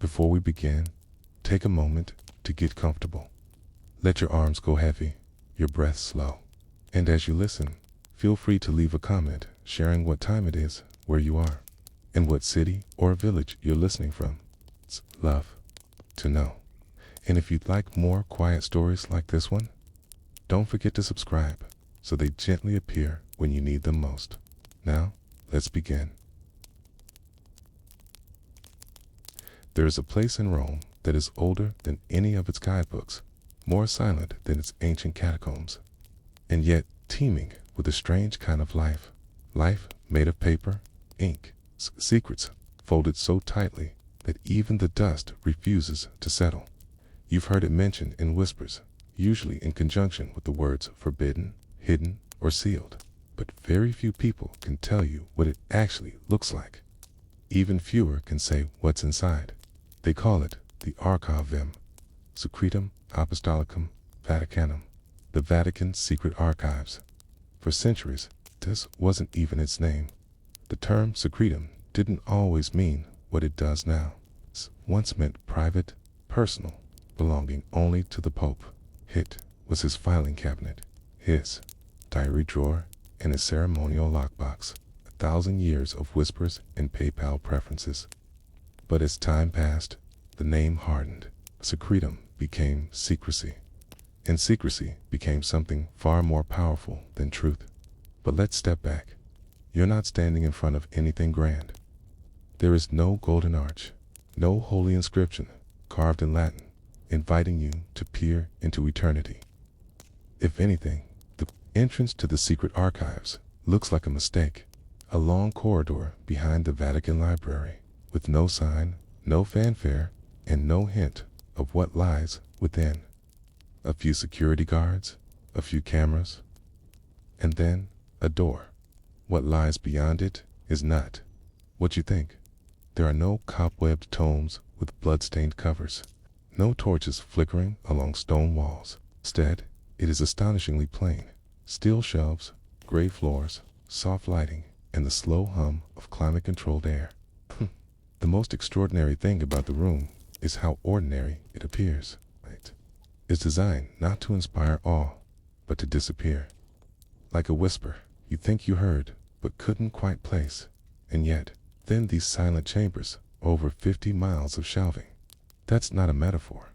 Before we begin, take a moment to get comfortable. Let your arms go heavy, your breath slow. And as you listen, feel free to leave a comment sharing what time it is, where you are, and what city or village you're listening from. It's love to know. And if you'd like more quiet stories like this one, don't forget to subscribe so they gently appear when you need them most. Now, let's begin. There is a place in Rome that is older than any of its guidebooks, more silent than its ancient catacombs, and yet teeming with a strange kind of life. Life made of paper, ink, secrets folded so tightly that even the dust refuses to settle. You've heard it mentioned in whispers, usually in conjunction with the words forbidden, hidden, or sealed, but very few people can tell you what it actually looks like. Even fewer can say what's inside. They call it the Archivum, Secretum Apostolicum Vaticanum, the Vatican Secret Archives. For centuries, this wasn't even its name. The term secretum didn't always mean what it does now. It once meant private, personal, belonging only to the Pope. It was his filing cabinet, his diary drawer, and his ceremonial lockbox. 1,000 years of whispers and PayPal preferences. But as time passed, the name hardened. Secretum became secrecy, and secrecy became something far more powerful than truth. But let's step back. You're not standing in front of anything grand. There is no golden arch, no holy inscription carved in Latin, inviting you to peer into eternity. If anything, the entrance to the secret archives looks like a mistake. A long corridor behind the Vatican Library, with no sign, no fanfare, and no hint of what lies within. A few security guards, a few cameras, and then a door. What lies beyond it is not what you think. There are no cobwebbed tomes with blood-stained covers, no torches flickering along stone walls. Instead, it is astonishingly plain. Steel shelves, gray floors, soft lighting, and the slow hum of climate-controlled air. The most extraordinary thing about the room is how ordinary it appears. It's designed not to inspire awe, but to disappear. Like a whisper you think you heard, but couldn't quite place. And yet, then these silent chambers, over 50 miles of shelving. That's not a metaphor.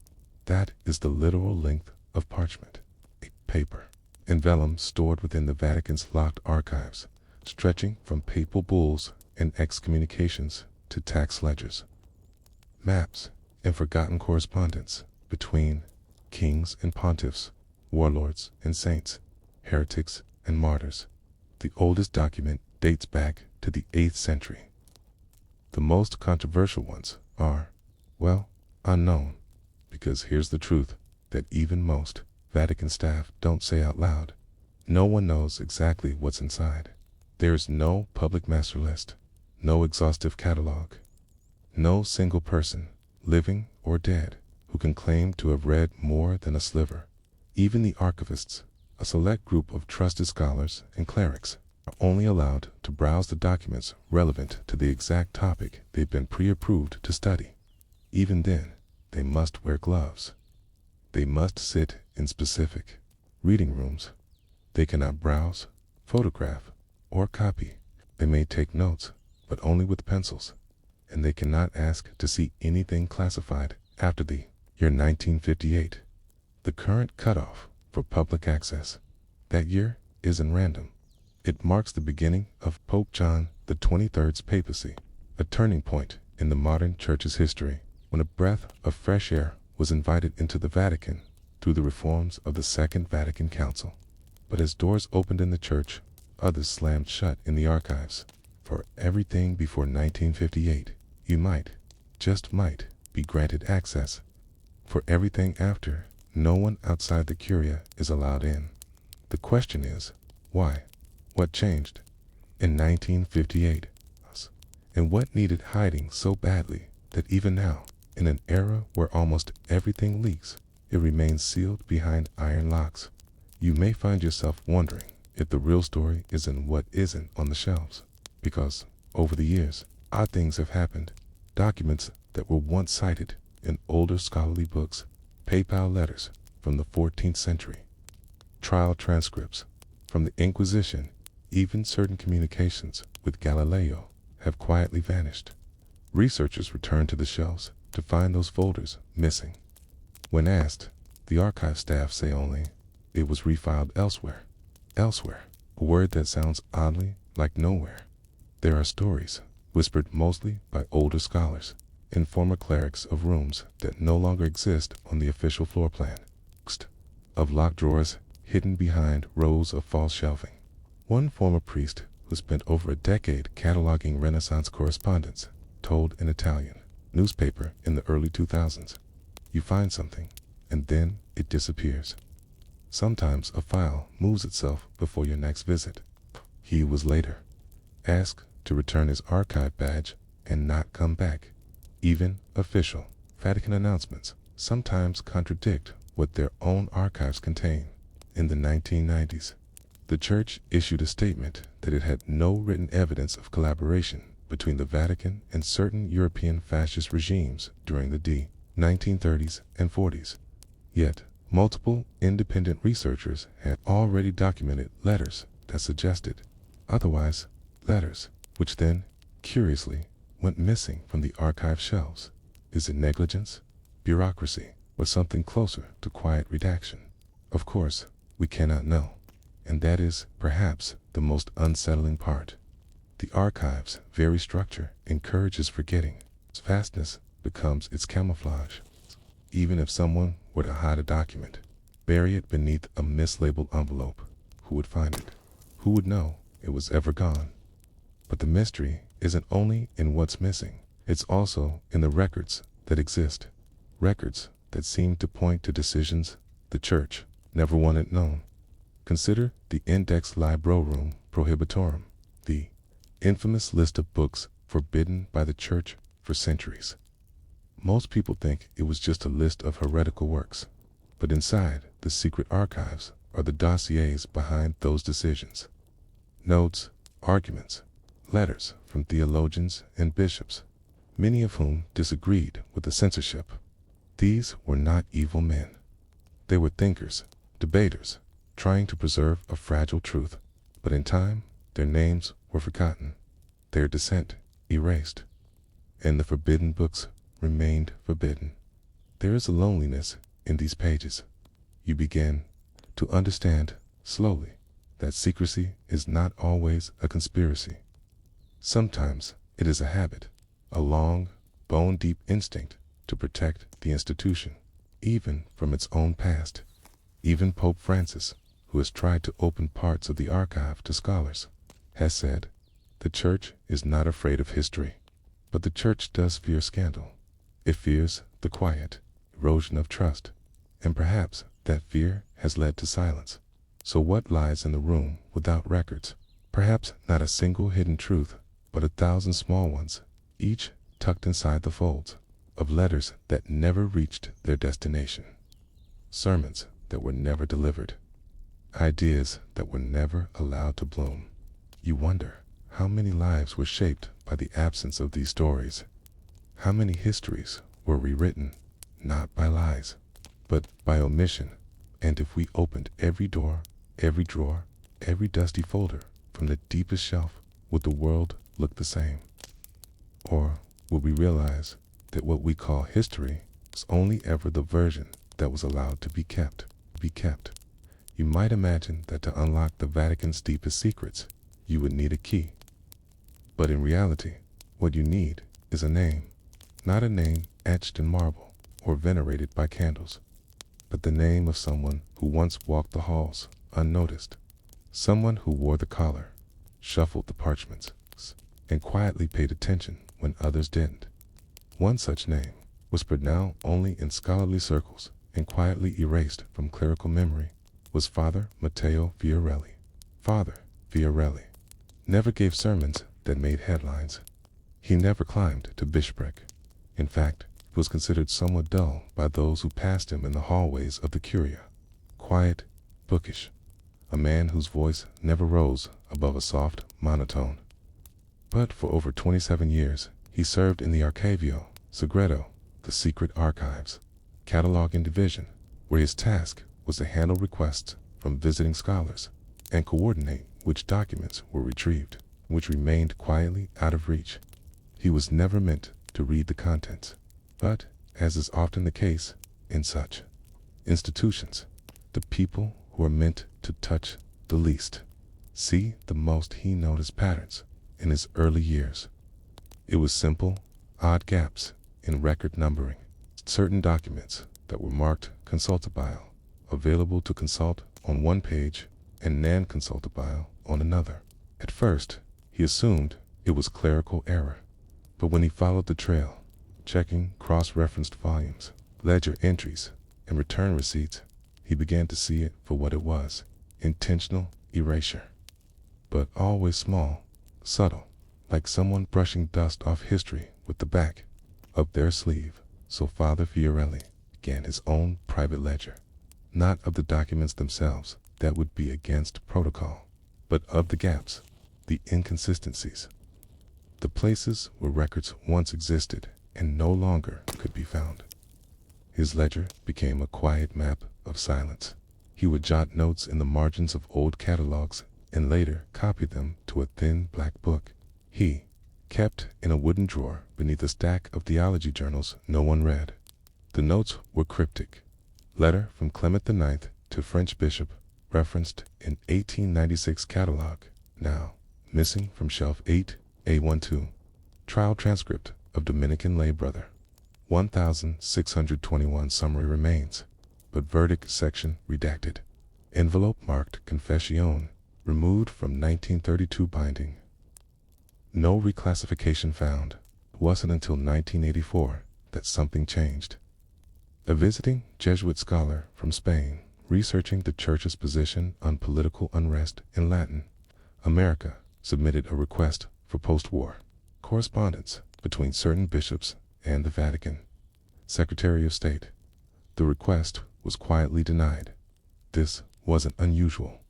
That is the literal length of parchment, a paper, and vellum stored within the Vatican's locked archives, stretching from papal bulls and excommunications to tax ledgers. Maps and forgotten correspondence between kings and pontiffs, warlords and saints, heretics and martyrs. The oldest document dates back to the 8th century. The most controversial ones are, well, unknown, because here's the truth that even most Vatican staff don't say out loud. No one knows exactly what's inside. There is no public master list, no exhaustive catalog, no single person, living or dead, who can claim to have read more than a sliver. Even the archivists, a select group of trusted scholars and clerics, are only allowed to browse the documents relevant to the exact topic they've been pre-approved to study. Even then, they must wear gloves. They must sit in specific reading rooms. They cannot browse, photograph, or copy. They may take notes, but only with pencils, and they cannot ask to see anything classified after the year 1958, the current cutoff for public access. That year isn't random. It marks the beginning of Pope John XXIII's papacy, a turning point in the modern church's history, when a breath of fresh air was invited into the Vatican through the reforms of the Second Vatican Council. But as doors opened in the church, others slammed shut in the archives. For everything before 1958, you might, just might, be granted access. For everything after, no one outside the Curia is allowed in. The question is, why? What changed in 1958? And what needed hiding so badly that even now, in an era where almost everything leaks, it remains sealed behind iron locks? You may find yourself wondering if the real story is in what isn't on the shelves. Because, over the years, odd things have happened. Documents that were once cited in older scholarly books, papal letters from the 14th century, trial transcripts from the Inquisition, even certain communications with Galileo have quietly vanished. Researchers return to the shelves to find those folders missing. When asked, the archive staff say only, it was refiled elsewhere. Elsewhere, a word that sounds oddly like nowhere. There are stories, whispered mostly by older scholars and former clerics of rooms that no longer exist on the official floor plan, of locked drawers hidden behind rows of false shelving. One former priest who spent over a decade cataloging Renaissance correspondence told an Italian newspaper in the early 2000s, you find something, and then it disappears. Sometimes a file moves itself before your next visit. He was later asked to return his archive badge and not come back. Even official Vatican announcements sometimes contradict what their own archives contain. In the 1990s, the Church issued a statement that it had no written evidence of collaboration between the Vatican and certain European fascist regimes during the 1930s and 40s. Yet, multiple independent researchers had already documented letters that suggested otherwise, letters which then, curiously, went missing from the archive shelves. Is it negligence, bureaucracy, or something closer to quiet redaction? Of course, we cannot know, and that is, perhaps, the most unsettling part. The archive's very structure encourages forgetting. Its vastness becomes its camouflage. Even if someone were to hide a document, bury it beneath a mislabeled envelope, who would find it? Who would know it was ever gone? But the mystery isn't only in what's missing, it's also in the records that exist. Records that seem to point to decisions the Church never wanted known. Consider the Index Librorum Prohibitorum, the infamous list of books forbidden by the Church for centuries. Most people think it was just a list of heretical works, but inside the secret archives are the dossiers behind those decisions. Notes, arguments, letters from theologians and bishops, many of whom disagreed with the censorship. These were not evil men. They were thinkers, debaters, trying to preserve a fragile truth, but in time, their names were forgotten, their dissent erased, and the forbidden books remained forbidden. There is a loneliness in these pages. You begin to understand, slowly, that secrecy is not always a conspiracy. Sometimes it is a habit, a long, bone-deep instinct to protect the institution, even from its own past. Even Pope Francis, who has tried to open parts of the archive to scholars, has said, the Church is not afraid of history, but the Church does fear scandal. It fears the quiet erosion of trust, and perhaps that fear has led to silence. So what lies in the room without records? Perhaps not a single hidden truth, but 1,000 small ones, each tucked inside the folds of letters that never reached their destination. Sermons that were never delivered. Ideas that were never allowed to bloom. You wonder how many lives were shaped by the absence of these stories. How many histories were rewritten, not by lies, but by omission? And if we opened every door, every drawer, every dusty folder from the deepest shelf, would the world look the same? Or would we realize that what we call history is only ever the version that was allowed to be kept? You might imagine that to unlock the Vatican's deepest secrets, you would need a key. But in reality, what you need is a name. Not a name etched in marble or venerated by candles, but the name of someone who once walked the halls unnoticed. Someone who wore the collar, shuffled the parchments, and quietly paid attention when others didn't. One such name, whispered now only in scholarly circles and quietly erased from clerical memory, was Father Matteo Fiorelli. Father Fiorelli never gave sermons that made headlines. He never climbed to bishopric. In fact, he was considered somewhat dull by those who passed him in the hallways of the Curia. Quiet, bookish, a man whose voice never rose above a soft monotone. But for over 27 years, he served in the Archivio secretive, the secret archives, cataloging division, where his task was to handle requests from visiting scholars and coordinate which documents were retrieved, which remained quietly out of reach. He was never meant to read the contents, but, as is often the case in such institutions, the people who are meant to touch the least see the most. He noticed patterns in his early years. It was simple, odd gaps in record numbering, certain documents that were marked consultabile, available to consult on one page and non-consultabile on another. At first, he assumed it was clerical error, but when he followed the trail, checking cross-referenced volumes, ledger entries, and return receipts, he began to see it for what it was: intentional erasure. But always small, subtle, like someone brushing dust off history with the back of their sleeve. So Father Fiorelli began his own private ledger, not of the documents themselves, that would be against protocol, but of the gaps, the inconsistencies, the places where records once existed and no longer could be found. His ledger became a quiet map of silence. He would jot notes in the margins of old catalogs and later copy them to a thin black book he kept in a wooden drawer beneath a stack of theology journals no one read. The notes were cryptic. Letter from Clement IX to French bishop, referenced in 1896 catalog, now missing from shelf 8A12. Trial transcript of Dominican lay brother, 1621 summary remains, but verdict section redacted. Envelope marked Confession, removed from 1932 binding. No reclassification found. It wasn't until 1984 that something changed. A visiting Jesuit scholar from Spain, researching the Church's position on political unrest in Latin America, submitted a request for post-war correspondence between certain bishops and the Vatican Secretary of State. The request was quietly denied. This wasn't unusual.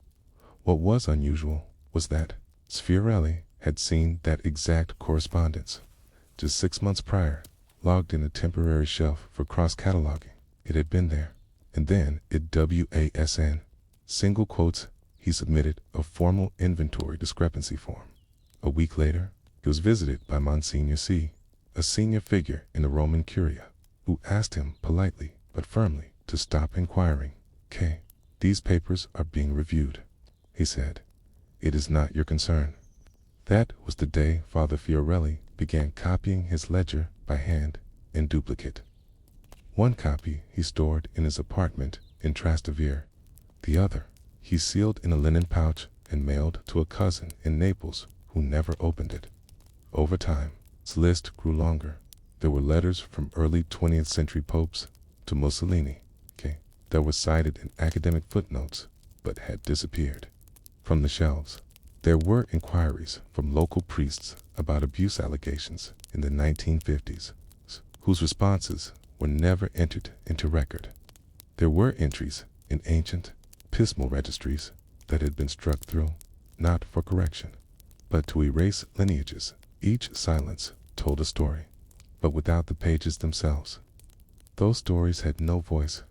What was unusual was that Fiorelli had seen that exact correspondence just 6 months prior, logged in a temporary shelf for cross-cataloging. It had been there, and then it WASN. Single quotes, he submitted a formal inventory discrepancy form. A week later, he was visited by Monsignor C., a senior figure in the Roman Curia, who asked him politely but firmly to stop inquiring. "K. These papers are being reviewed," he said. "It is not your concern." That was the day Father Fiorelli began copying his ledger by hand in duplicate. One copy he stored in his apartment in Trastevere. The other he sealed in a linen pouch and mailed to a cousin in Naples who never opened it. Over time, his list grew longer. There were letters from early 20th century popes to Mussolini, that were cited in academic footnotes but had disappeared from the shelves. There were inquiries from local priests about abuse allegations in the 1950s, whose responses were never entered into record. There were entries in ancient episcopal registries that had been struck through, not for correction, but to erase lineages. Each silence told a story, but without the pages themselves. Those stories had no voice.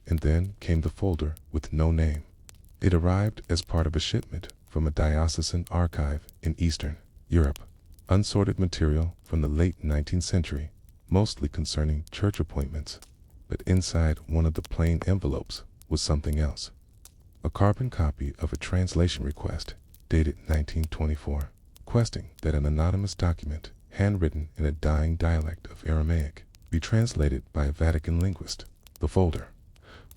And then came the folder with no name. It arrived as part of a shipment from a diocesan archive in Eastern Europe. Unsorted material from the late 19th century, mostly concerning church appointments, but inside one of the plain envelopes was something else. A carbon copy of a translation request dated 1924, requesting that an anonymous document, handwritten in a dying dialect of Aramaic, be translated by a Vatican linguist. The folder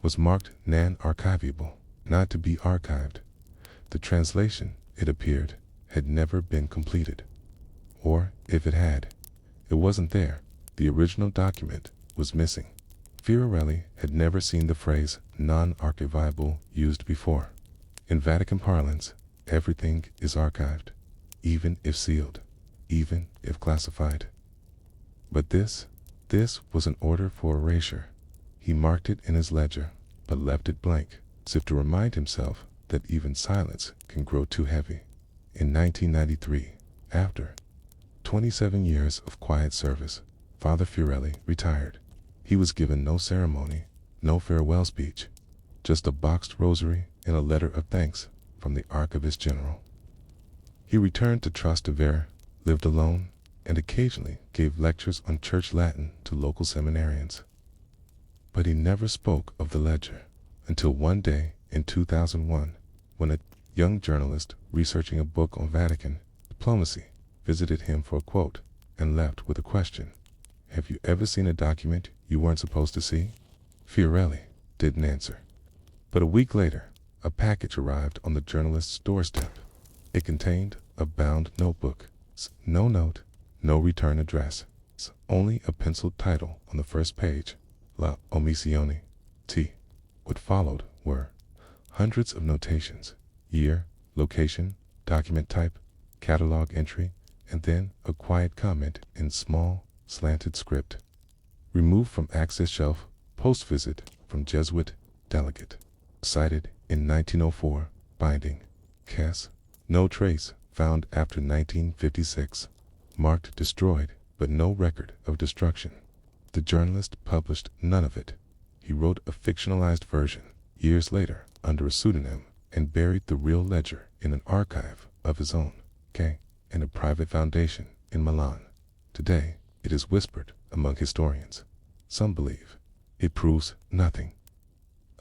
was marked non-archivable, not to be archived. The translation, it appeared, had never been completed. Or, if it had, it wasn't there. The original document was missing. Fiorelli had never seen the phrase non-archivable used before. In Vatican parlance, everything is archived, even if sealed, even if classified. But this was an order for erasure. He marked it in his ledger, but left it blank, as if to remind himself that even silence can grow too heavy. In 1993, after 27 years of quiet service, Father Fiorelli retired. He was given no ceremony, no farewell speech, just a boxed rosary and a letter of thanks from the Archivist General. He returned to Trastevere, lived alone, and occasionally gave lectures on church Latin to local seminarians. But he never spoke of the ledger until one day in 2001, when a young journalist researching a book on Vatican diplomacy visited him for a quote and left with a question. Have you ever seen a document you weren't supposed to see? Fiorelli didn't answer. But a week later, a package arrived on the journalist's doorstep. It contained a bound notebook. No note, no return address. Only a penciled title on the first page, La Omissione T. What followed were hundreds of notations, year, location, document type, catalog entry, and then a quiet comment in small, slanted script. Removed from access shelf, post-visit from Jesuit delegate. Cited in 1904, binding. Cass. No trace found after 1956. Marked destroyed, but no record of destruction. The journalist published none of it. He wrote a fictionalized version years later under a pseudonym and buried the real ledger in an archive of his own, in a private foundation in Milan. Today, it is whispered among historians. Some believe it proves nothing.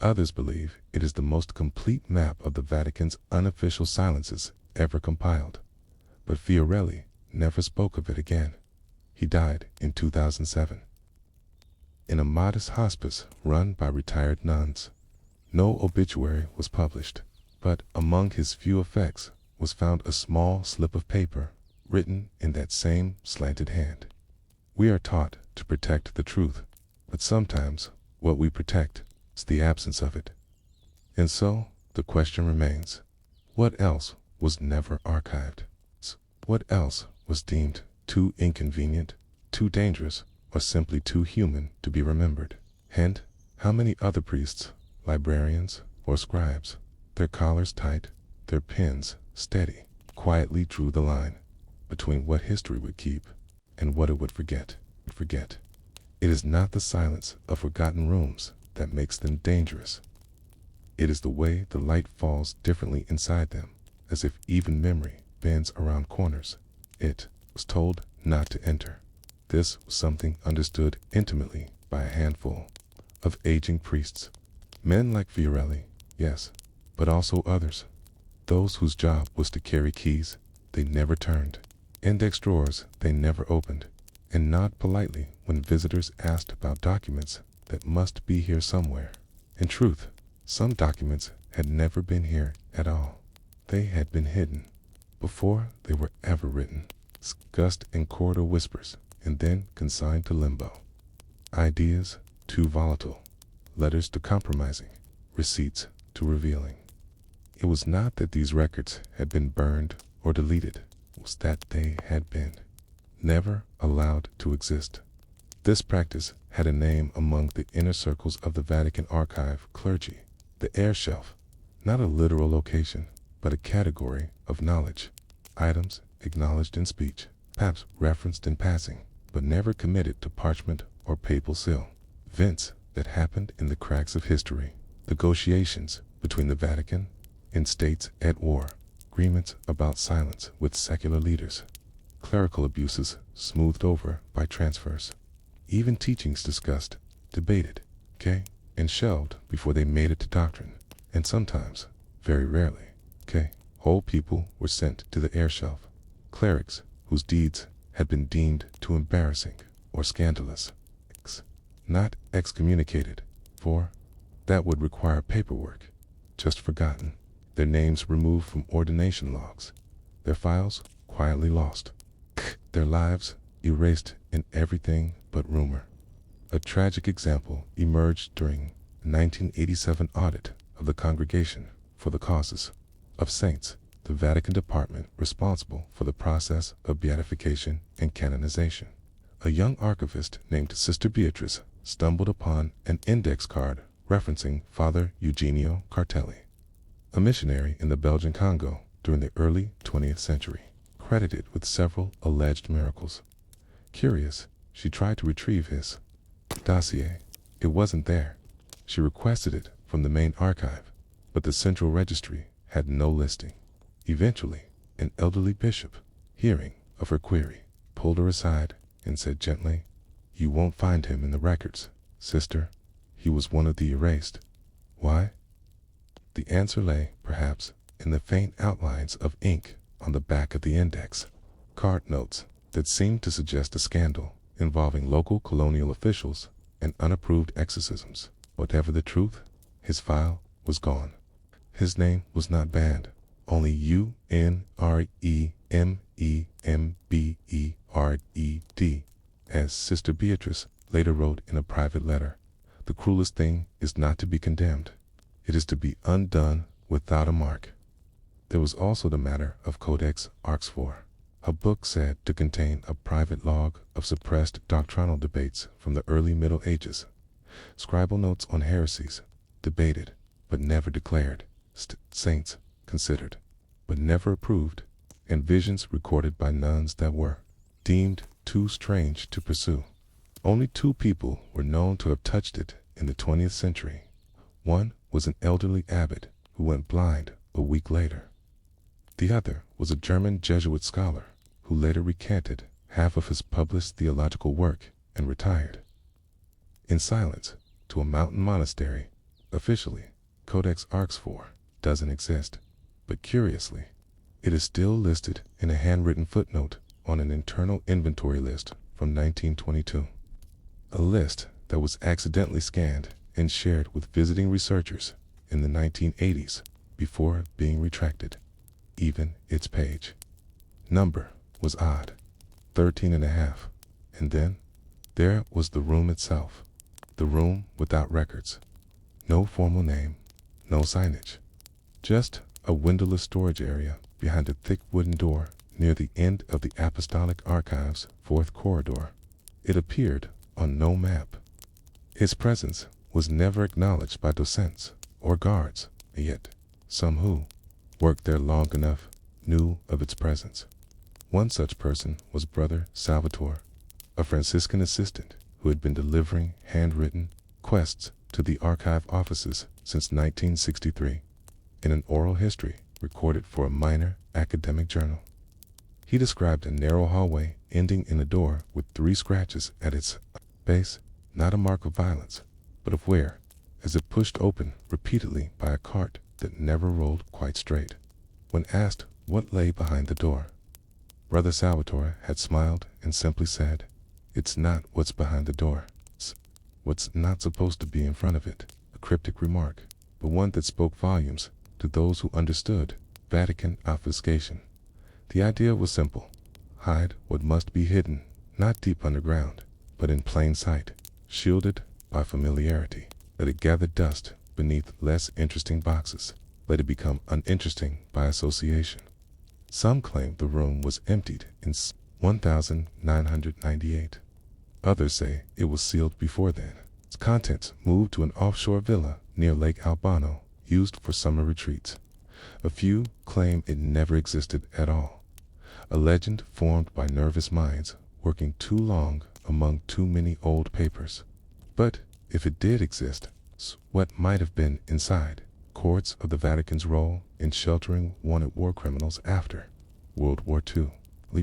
Others believe it is the most complete map of the Vatican's unofficial silences ever compiled. But Fiorelli never spoke of it again. He died in 2007. In a modest hospice run by retired nuns. No obituary was published, but among his few effects was found a small slip of paper written in that same slanted hand. We are taught to protect the truth, but sometimes what we protect is the absence of it. And so the question remains, what else was never archived? What else was deemed too inconvenient, too dangerous, or simply too human to be remembered? And how many other priests, librarians, or scribes, their collars tight, their pens steady, quietly drew the line between what history would keep and what it would forget. It is not the silence of forgotten rooms that makes them dangerous. It is the way the light falls differently inside them, as if even memory bends around corners it was told not to enter. This was something understood intimately by a handful of aging priests. Men like Fiorelli, yes, but also others. Those whose job was to carry keys they never turned, index drawers they never opened, and nod politely when visitors asked about documents that must be here somewhere. In truth, some documents had never been here at all. They had been hidden before they were ever written, discussed in corridor whispers, and then consigned to limbo. Ideas too volatile, letters too compromising, receipts too revealing. It was not that these records had been burned or deleted, it was that they had been never allowed to exist. This practice had a name among the inner circles of the Vatican Archive clergy, the air shelf, not a literal location, but a category of knowledge, items acknowledged in speech, perhaps referenced in passing, but never committed to parchment or papal seal. Events that happened in the cracks of history, negotiations between the Vatican and states at war, agreements about silence with secular leaders, clerical abuses smoothed over by transfers, even teachings discussed, debated, and shelved before they made it to doctrine, and sometimes, very rarely, whole people were sent to the air shelf. Clerics whose deeds had been deemed too embarrassing or scandalous, not excommunicated, for that would require paperwork, just forgotten, their names removed from ordination logs, their files quietly lost, their lives erased in everything but rumor. A tragic example emerged during the 1987 audit of the Congregation for the Causes of Saints, the Vatican department responsible for the process of beatification and canonization. A young archivist named Sister Beatrice stumbled upon an index card referencing Father Eugenio Cartelli, a missionary in the Belgian Congo during the early 20th century, credited with several alleged miracles. Curious, She tried to retrieve his dossier. It wasn't there. She requested it from the main archive, but the central registry had no listing. Eventually, an elderly bishop, hearing of her query, pulled her aside and said gently, "You won't find him in the records, sister. He was one of the erased." Why? The answer lay, perhaps, in the faint outlines of ink on the back of the index, card notes that seemed to suggest a scandal involving local colonial officials and unapproved exorcisms. Whatever the truth, his file was gone. His name was not banned, only UNREMEMBERED, as Sister Beatrice later wrote in a private letter. The cruelest thing is not to be condemned. It is to be undone without a mark. There was also the matter of Codex Archives, a book said to contain a private log of suppressed doctrinal debates from the early Middle Ages, scribal notes on heresies, debated but never declared, saints considered but never approved, and visions recorded by nuns that were deemed too strange to pursue. Only 2 people were known to have touched it in the 20th century. One was an elderly abbot who went blind a week later. The other was a German Jesuit scholar who later recanted half of his published theological work and retired in silence to a mountain monastery. Officially, Codex Archives doesn't exist, but curiously, it is still listed in a handwritten footnote on an internal inventory list from 1922. A list that was accidentally scanned and shared with visiting researchers in the 1980s before being retracted. Even its page number was odd, 13 and a half. And then there was the room itself, the room without records. No formal name, no signage, just a windowless storage area behind a thick wooden door near the end of the Apostolic Archives' 4th corridor. It appeared on no map. Its presence was never acknowledged by docents or guards, and yet some who worked there long enough knew of its presence. One such person was Brother Salvatore, a Franciscan assistant who had been delivering handwritten quests to the archive offices since 1963 in an oral history recorded for a minor academic journal. He described a narrow hallway ending in a door with 3 scratches at its base, not a mark of violence, but of wear, as if pushed open repeatedly by a cart that never rolled quite straight. When asked what lay behind the door, Brother Salvatore had smiled and simply said, "It's not what's behind the door, it's what's not supposed to be in front of it," a cryptic remark, but one that spoke volumes to those who understood Vatican obfuscation. The idea was simple: hide what must be hidden, not deep underground, but in plain sight, shielded by familiarity. Let it gather dust beneath less interesting boxes. Let it become uninteresting by association. Some claim the room was emptied in 1998. Others say it was sealed before then. Its contents moved to an offshore villa near Lake Albano, used for summer retreats. A few claim it never existed at all, a legend formed by nervous minds working too long among too many old papers. But if it did exist, what might have been inside? Records of the Vatican's role in sheltering wanted war criminals after World War II,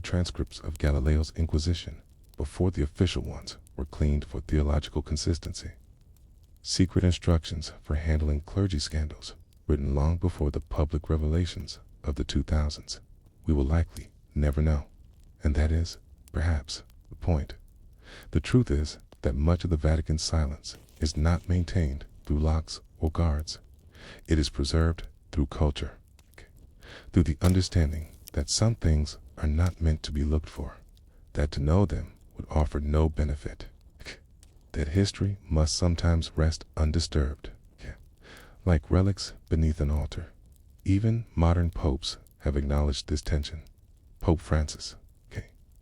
transcripts of Galileo's Inquisition before the official ones were cleaned for theological consistency, secret instructions for handling clergy scandals written long before the public revelations of the 2000s. We will likely never know, and that is, perhaps, the point. The truth is that much of the Vatican's silence is not maintained through locks or guards. It is preserved through culture, through the understanding that some things are not meant to be looked for, that to know them would offer no benefit, that history must sometimes rest undisturbed, like relics beneath an altar. Even modern popes have acknowledged this tension. Pope Francis,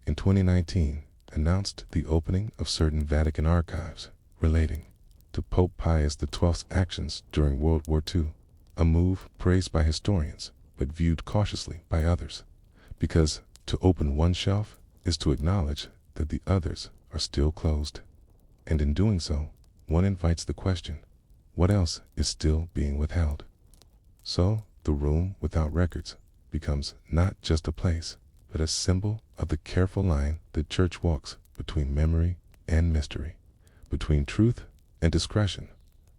in 2019, announced the opening of certain Vatican archives relating to Pope Pius XII's actions during World War II, a move praised by historians but viewed cautiously by others, because to open one shelf is to acknowledge that the others are still closed. And in doing so, one invites the question, what else is still being withheld? So, the room without records becomes not just a place, but a symbol of the careful line the Church walks between memory and mystery, between truth and discretion.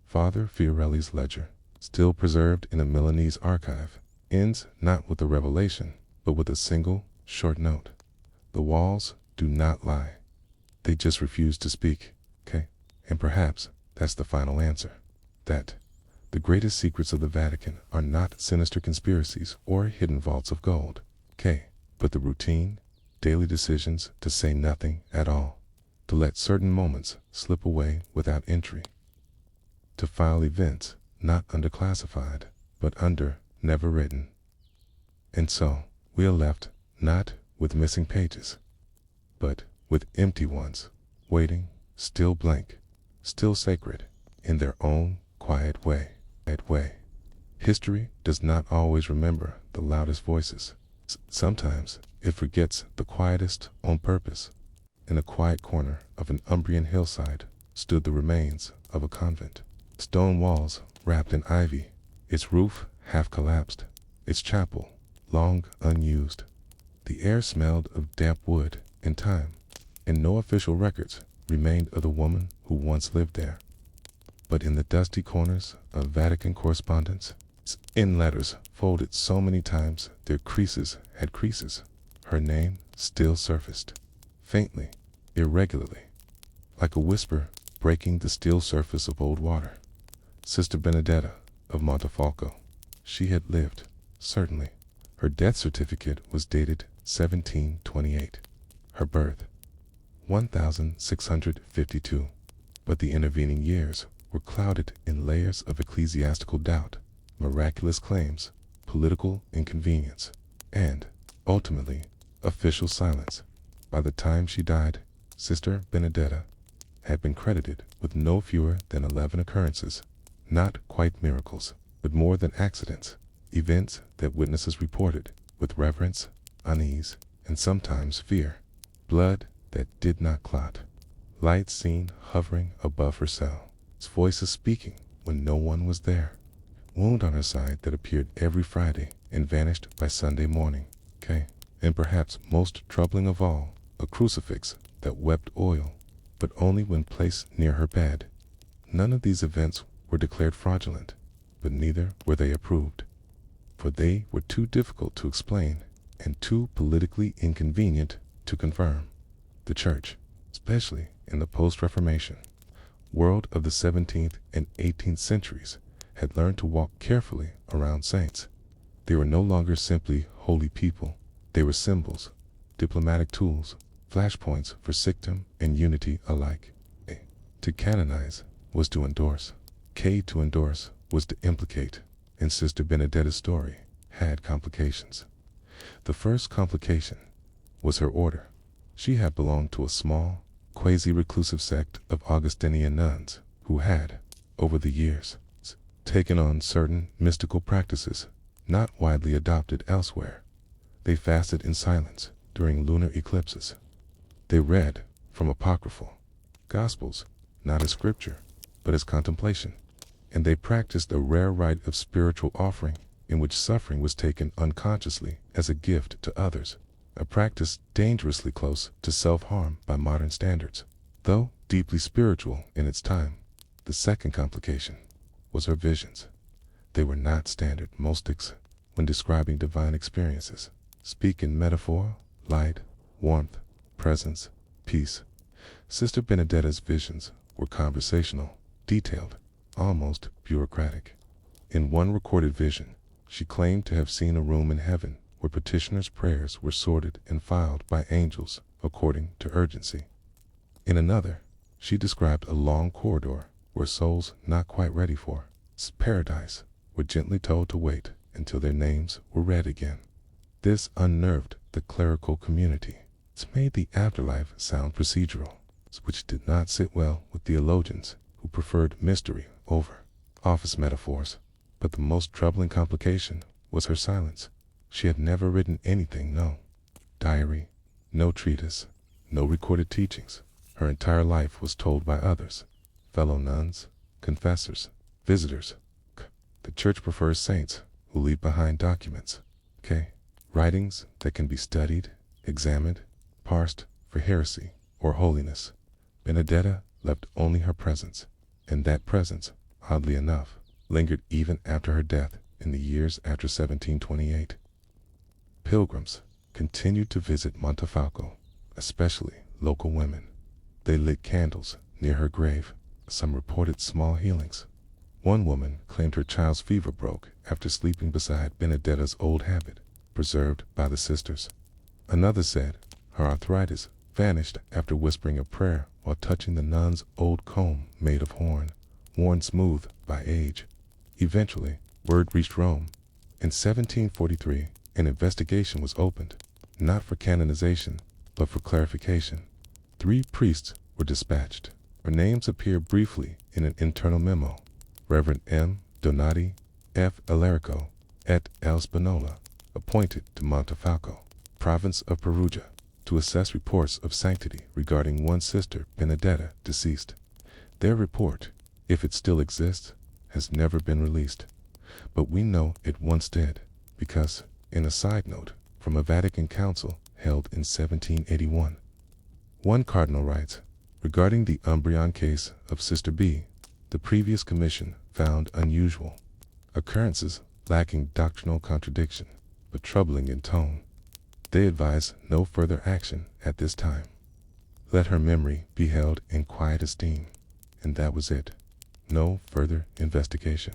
Father Fiorelli's ledger, still preserved in a Milanese archive, ends not with a revelation, but with a single, short note. The walls do not lie. They just refuse to speak, okay? And perhaps that's the final answer. That the greatest secrets of the Vatican are not sinister conspiracies or hidden vaults of gold, okay? But the routine, daily decisions to say nothing at all, to let certain moments slip away without entry, to file events not under classified, but under never written. And so, we are left not with missing pages, but with empty ones, waiting, still blank, still sacred, in their own quiet way. History does not always remember the loudest voices. Sometimes it forgets the quietest on purpose. In a quiet corner of an Umbrian hillside stood the remains of a convent. Stone walls wrapped in ivy, its roof half collapsed, its chapel long unused. The air smelled of damp wood and time, and no official records remained of the woman who once lived there. But in the dusty corners of Vatican correspondence, in letters folded so many times their creases had creases, her name still surfaced, faintly, irregularly, like a whisper breaking the still surface of old water. Sister Benedetta of Montefalco. She had lived, certainly. Her death certificate was dated 1728. Her birth, 1652. But the intervening years were clouded in layers of ecclesiastical doubt, miraculous claims, political inconvenience, and, ultimately, official silence. By the time she died, Sister Benedetta had been credited with no fewer than 11 occurrences, not quite miracles, but more than accidents, events that witnesses reported with reverence, unease, and sometimes fear. Blood that did not clot, light seen hovering above her cell, voices speaking when no one was there, wound on her side that appeared every Friday and vanished by Sunday morning, okay? And perhaps most troubling of all, a crucifix that wept oil, but only when placed near her bed. None of these events were declared fraudulent, but neither were they approved, for they were too difficult to explain and too politically inconvenient to confirm. The Church, especially in the post-Reformation world of the 17th and 18th centuries, had learned to walk carefully around saints. They were no longer simply holy people. They were symbols, diplomatic tools, flashpoints for Sikhdom and unity alike. To canonize was to endorse. To endorse was to implicate, and Sister Benedetta's story had complications. The first complication was her order. She had belonged to a small, quasi-reclusive sect of Augustinian nuns who had, over the years, taken on certain mystical practices not widely adopted elsewhere. They fasted in silence during lunar eclipses. They read from apocryphal gospels, not as scripture, but as contemplation. And they practiced a rare rite of spiritual offering in which suffering was taken unconsciously as a gift to others, a practice dangerously close to self-harm by modern standards. Though deeply spiritual in its time, the second complication was her visions. They were not standard mystics when describing divine experiences. Speak in metaphor, light, warmth, presence, peace. Sister Benedetta's visions were conversational, detailed, almost bureaucratic. In one recorded vision, she claimed to have seen a room in heaven where petitioners' prayers were sorted and filed by angels according to urgency. In another, she described a long corridor where souls not quite ready for paradise were gently told to wait until their names were read again. This unnerved the clerical community. It made the afterlife sound procedural, which did not sit well with theologians who preferred mystery over office metaphors. But the most troubling complication was her silence. She had never written anything, no diary, no treatise, no recorded teachings. Her entire life was told by others, fellow nuns, confessors, visitors. The Church prefers saints who leave behind documents, writings that can be studied, examined, parsed for heresy or holiness. Benedetta left only her presence, and that presence, oddly enough, lingered even after her death in the years after 1728. Pilgrims continued to visit Montefalco, especially local women. They lit candles near her grave. Some reported small healings. One woman claimed her child's fever broke after sleeping beside Benedetta's old habit, preserved by the sisters. Another said her arthritis vanished after whispering a prayer while touching the nun's old comb made of horn, worn smooth by age. Eventually, word reached Rome. In 1743, an investigation was opened, not for canonization, but for clarification. 3 priests were dispatched. Their names appear briefly in an internal memo. Reverend M. Donati, F. Alarico, et L. Spinola, appointed to Montefalco, province of Perugia, to assess reports of sanctity regarding one sister, Benedetta, deceased. Their report, if it still exists, has never been released. But we know it once did, because, in a side note from a Vatican Council held in 1781, one cardinal writes, regarding the Umbrian case of Sister B, the previous commission found unusual occurrences lacking doctrinal contradiction, but troubling in tone. They advise no further action at this time. Let her memory be held in quiet esteem. And that was it. No further investigation.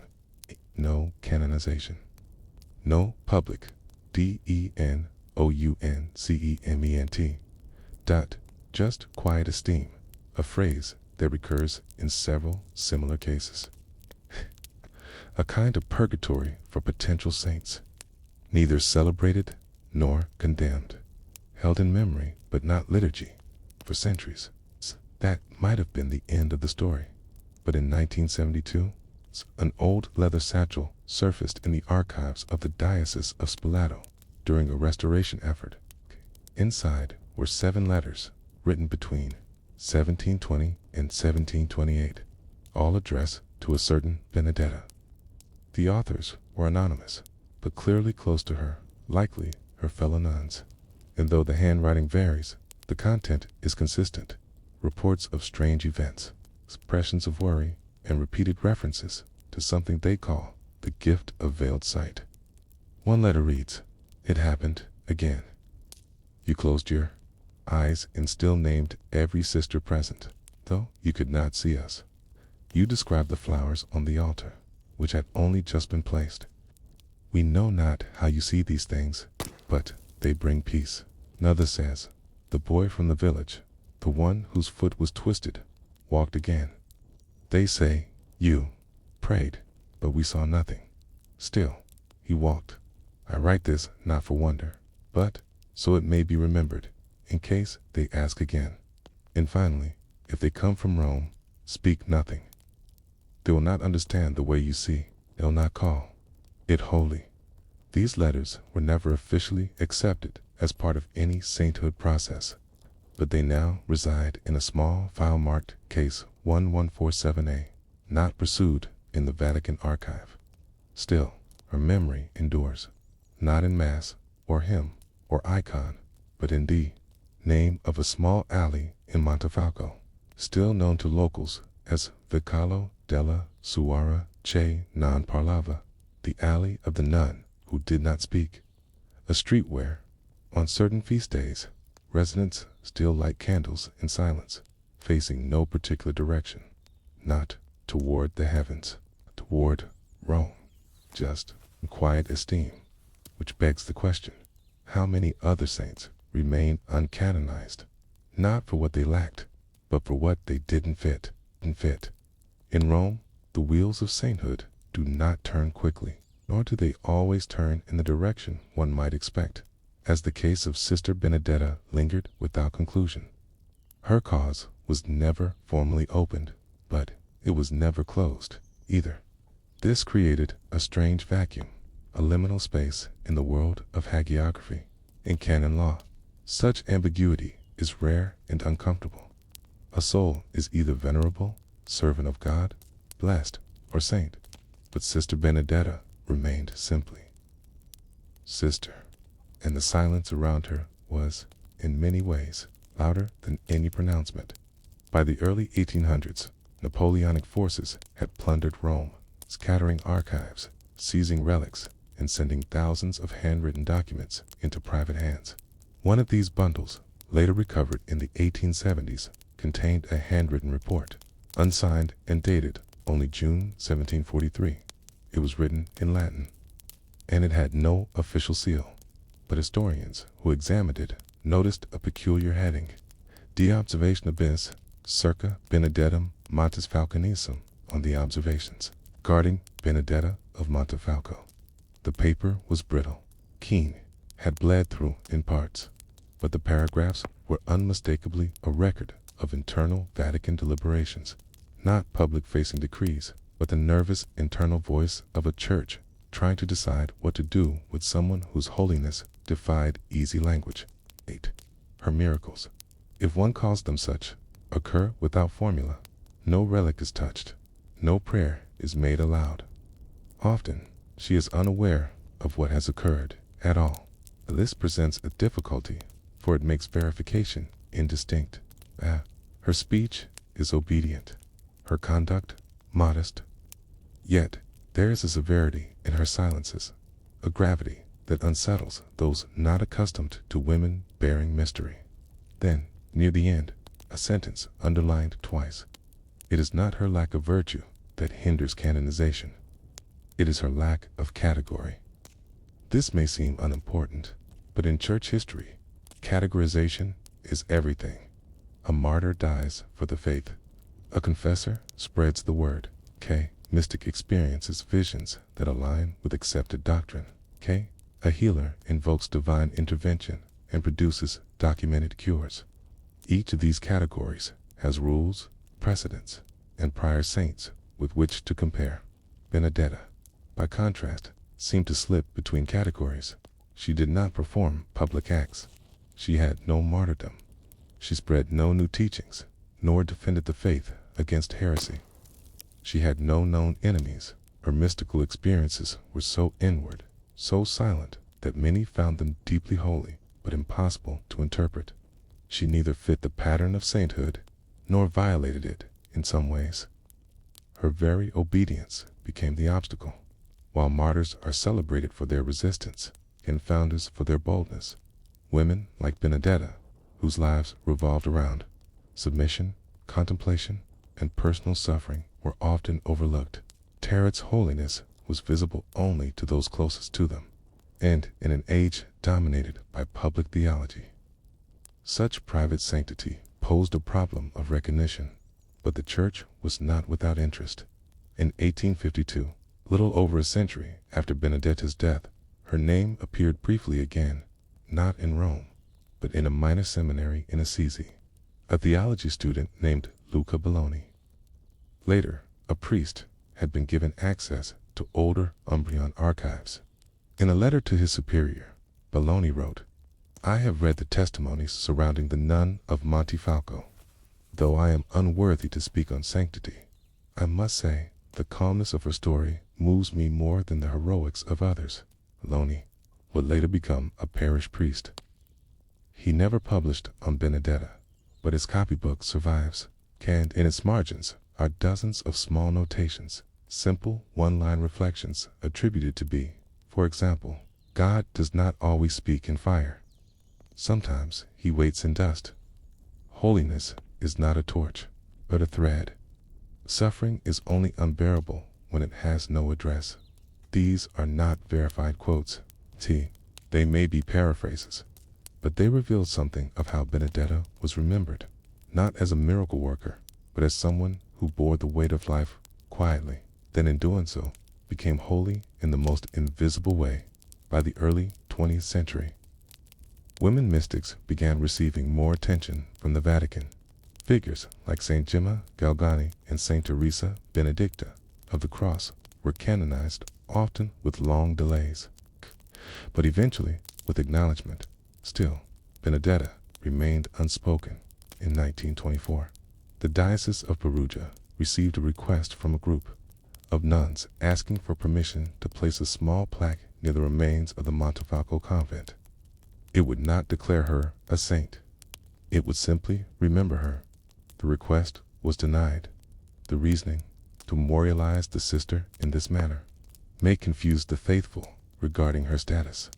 No canonization. No public DENOUNCEMENT. Just quiet esteem, a phrase that recurs in several similar cases. A kind of purgatory for potential saints, neither celebrated nor condemned, held in memory but not liturgy for centuries. That might have been the end of the story. But in 1972, an old leather satchel surfaced in the archives of the Diocese of Spoleto during a restoration effort. Inside were 7 letters written between 1720 and 1728, all addressed to a certain Benedetta. The authors were anonymous, but clearly close to her, likely her fellow nuns. And though the handwriting varies, the content is consistent. Reports of strange events, expressions of worry, and repeated references to something they call the gift of veiled sight. One letter reads, "It happened again. You closed your eyes and still named every sister present, though you could not see us. You described the flowers on the altar, which had only just been placed. We know not how you see these things, but they bring peace." Another says, "The boy from the village, the one whose foot was twisted, walked again. They say, you prayed, but we saw nothing. Still, he walked. I write this not for wonder, but so it may be remembered, in case they ask again. And finally, if they come from Rome, speak nothing. They will not understand the way you see. They'll not call it holy." These letters were never officially accepted as part of any sainthood process, but they now reside in a small file marked Case 1147A, not pursued in the Vatican Archive. Still, her memory endures, not in mass or hymn or icon, but in the name of a small alley in Montefalco, still known to locals as Vicolo della Suara che non parlava, the alley of the nun who did not speak, a street where, on certain feast days, residents still light candles in silence, facing no particular direction, not toward the heavens, toward Rome, just in quiet esteem, which begs the question, how many other saints remain uncanonized, not for what they lacked, but for what they didn't fit. In Rome, the wheels of sainthood do not turn quickly, nor do they always turn in the direction one might expect, as the case of Sister Benedetta lingered without conclusion. Her cause was never formally opened, but it was never closed either. This created a strange vacuum, a liminal space in the world of hagiography and canon law. Such ambiguity is rare and uncomfortable. A soul is either venerable, servant of God, blessed, or saint, but Sister Benedetta remained simply Sister, and the silence around her was, in many ways, louder than any pronouncement. By the early 1800s, Napoleonic forces had plundered Rome, scattering archives, seizing relics, and sending thousands of handwritten documents into private hands. One of these bundles, later recovered in the 1870s, contained a handwritten report, unsigned and dated only June 1743. It was written in Latin, and it had no official seal, but historians who examined it noticed a peculiar heading, De Observationibus circa Benedettum Montefalconissum, on the observations guarding Benedetta of Montefalco. The paper was brittle, keen, had bled through in parts, but the paragraphs were unmistakably a record of internal Vatican deliberations, not public-facing decrees, but the nervous internal voice of a church trying to decide what to do with someone whose holiness defied easy language. 8. Her miracles, if one calls them such, occur without formula. No relic is touched. No prayer is made aloud. Often, she is unaware of what has occurred at all. This presents a difficulty, for it makes verification indistinct. Her speech is obedient, her conduct modest. Yet, there is a severity in her silences, a gravity that unsettles those not accustomed to women bearing mystery. Then, near the end, a sentence underlined twice. It is not her lack of virtue that hinders canonization. It is her lack of category. This may seem unimportant, but in church history, categorization is everything. A martyr dies for the faith. A confessor spreads the word. Mystic experiences visions that align with accepted doctrine. A healer invokes divine intervention and produces documented cures. Each of these categories has rules, precedents, and prior saints with which to compare. Benedetta, by contrast, seemed to slip between categories. She did not perform public acts. She had no martyrdom. She spread no new teachings, nor defended the faith against heresy. She had no known enemies. Her mystical experiences were so inward, so silent, that many found them deeply holy, but impossible to interpret. She neither fit the pattern of sainthood, nor violated it in some ways. Her very obedience became the obstacle. While martyrs are celebrated for their resistance, and founders for their boldness, women like Benedetta, whose lives revolved around submission, contemplation, and personal suffering, were often overlooked. Tarot's holiness was visible only to those closest to them, and in an age dominated by public theology. Such private sanctity posed a problem of recognition, but the Church was not without interest. In 1852, little over a century after Benedetta's death, her name appeared briefly again, not in Rome, but in a minor seminary in Assisi. A theology student named Luca Belloni. Later, a priest had been given access to older Umbrian archives. In a letter to his superior, Belloni wrote, "I have read the testimonies surrounding the nun of Montefalco. Though I am unworthy to speak on sanctity, I must say the calmness of her story moves me more than the heroics of others." Belloni would later become a parish priest. He never published on Benedetta, but his copybook survives, and in its margins are dozens of small notations, simple one-line reflections attributed to be, for example, God does not always speak in fire. Sometimes he waits in dust. Holiness is not a torch, but a thread. Suffering is only unbearable when it has no address. These are not verified quotes. They may be paraphrases, but they reveal something of how Benedetta was remembered, not as a miracle worker, but as someone who bore the weight of life quietly, then in doing so, became holy in the most invisible way. By the early 20th century, women mystics began receiving more attention from the Vatican. Figures like Saint Gemma Galgani and Saint Teresa Benedicta of the Cross were canonized, often with long delays, but eventually with acknowledgement. Still, Benedetta remained unspoken in 1924. The Diocese of Perugia received a request from a group of nuns asking for permission to place a small plaque near the remains of the Montefalco convent. It would not declare her a saint. It would simply remember her. The request was denied. The reasoning, to memorialize the sister in this manner, may confuse the faithful regarding her status.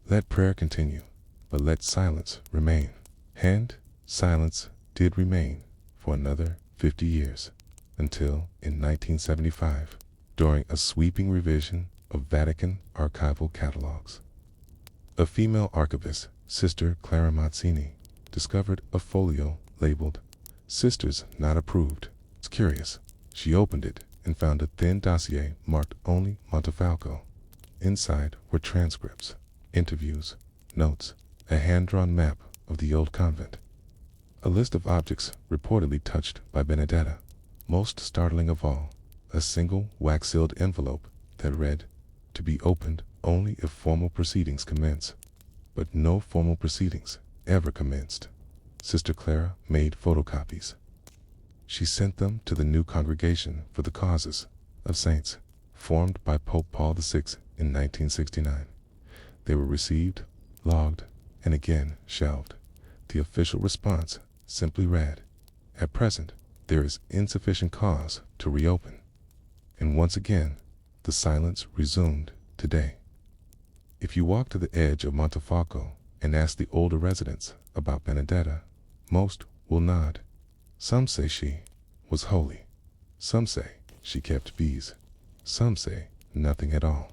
Let prayer continue, but let silence remain. And silence did remain for another 50 years, until in 1975, during a sweeping revision of Vatican archival catalogs. A female archivist, Sister Clara Mazzini, discovered a folio labeled "Sisters Not Approved." It's curious. She opened it and found a thin dossier marked only Montefalco. Inside were transcripts, interviews, notes, a hand-drawn map of the old convent, a list of objects reportedly touched by Benedetta. Most startling of all, a single wax-sealed envelope that read, "To be opened only if formal proceedings commence." But no formal proceedings ever commenced. Sister Clara made photocopies. She sent them to the new Congregation for the Causes of Saints, formed by Pope Paul VI in 1969. They were received, logged, and again shelved. The official response simply read, "At present, there is insufficient cause to reopen." And once again, the silence resumed today. If you walk to the edge of Montefalco and ask the older residents about Benedetta, most will nod. Some say she was holy. Some say she kept bees. Some say nothing at all.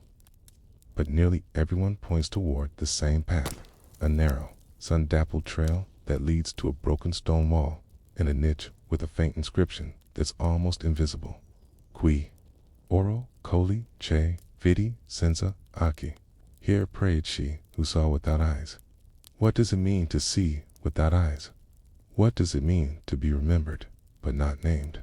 But nearly everyone points toward the same path, a narrow, sun-dappled trail that leads to a broken stone wall and a niche with a faint inscription that's almost invisible. Qui oro coli che vidi senza occhi. Here prayed she who saw without eyes. What does it mean to see without eyes? What does it mean to be remembered but not named?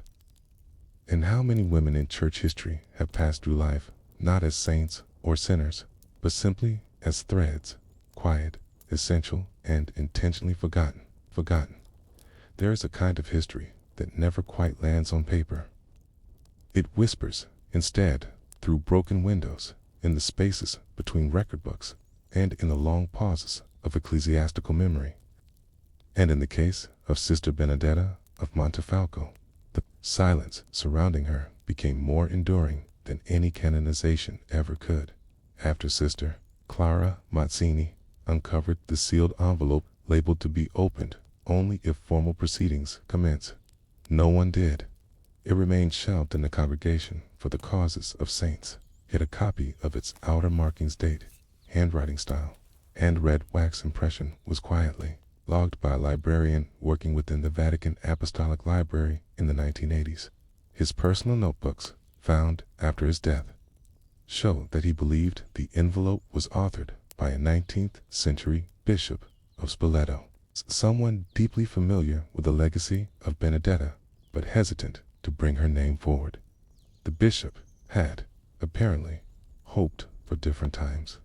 And how many women in church history have passed through life not as saints or sinners, but simply as threads, quiet, essential, and intentionally forgotten. There is a kind of history that never quite lands on paper. It whispers, instead, through broken windows, in the spaces between record books, and in the long pauses of ecclesiastical memory. And in the case of Sister Benedetta of Montefalco, the silence surrounding her became more enduring than any canonization ever could. After Sister Clara Mazzini uncovered the sealed envelope labeled "To be opened only if formal proceedings commence," no one did. It remained shelved in the Congregation for the Causes of Saints. Yet a copy of its outer markings, date, handwriting style, and red wax impression was quietly logged by a librarian working within the Vatican Apostolic Library in the 1980s. His personal notebooks, found after his death, show that he believed the envelope was authored by a 19th century bishop of Spoleto, someone deeply familiar with the legacy of Benedetta, but hesitant to bring her name forward. The bishop had, apparently, hoped for different times.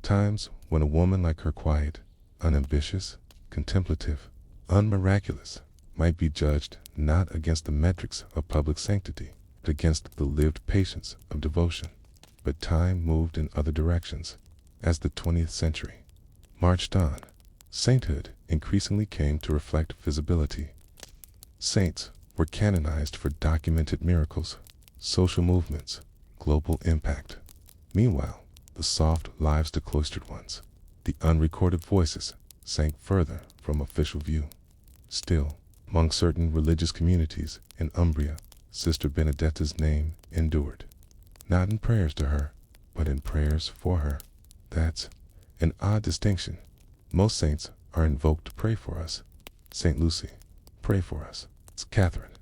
Times when a woman like her, quiet, unambitious, contemplative, unmiraculous, might be judged not against the metrics of public sanctity, but against the lived patience of devotion. But time moved in other directions. As the 20th century marched on, sainthood increasingly came to reflect visibility. Saints were canonized for documented miracles, social movements, global impact. Meanwhile, the soft lives to cloistered ones, the unrecorded voices, sank further from official view. Still, among certain religious communities in Umbria, Sister Benedetta's name endured. Not in prayers to her, but in prayers for her. That's an odd distinction. Most saints are invoked to pray for us. Saint Lucy, pray for us. It's Catherine.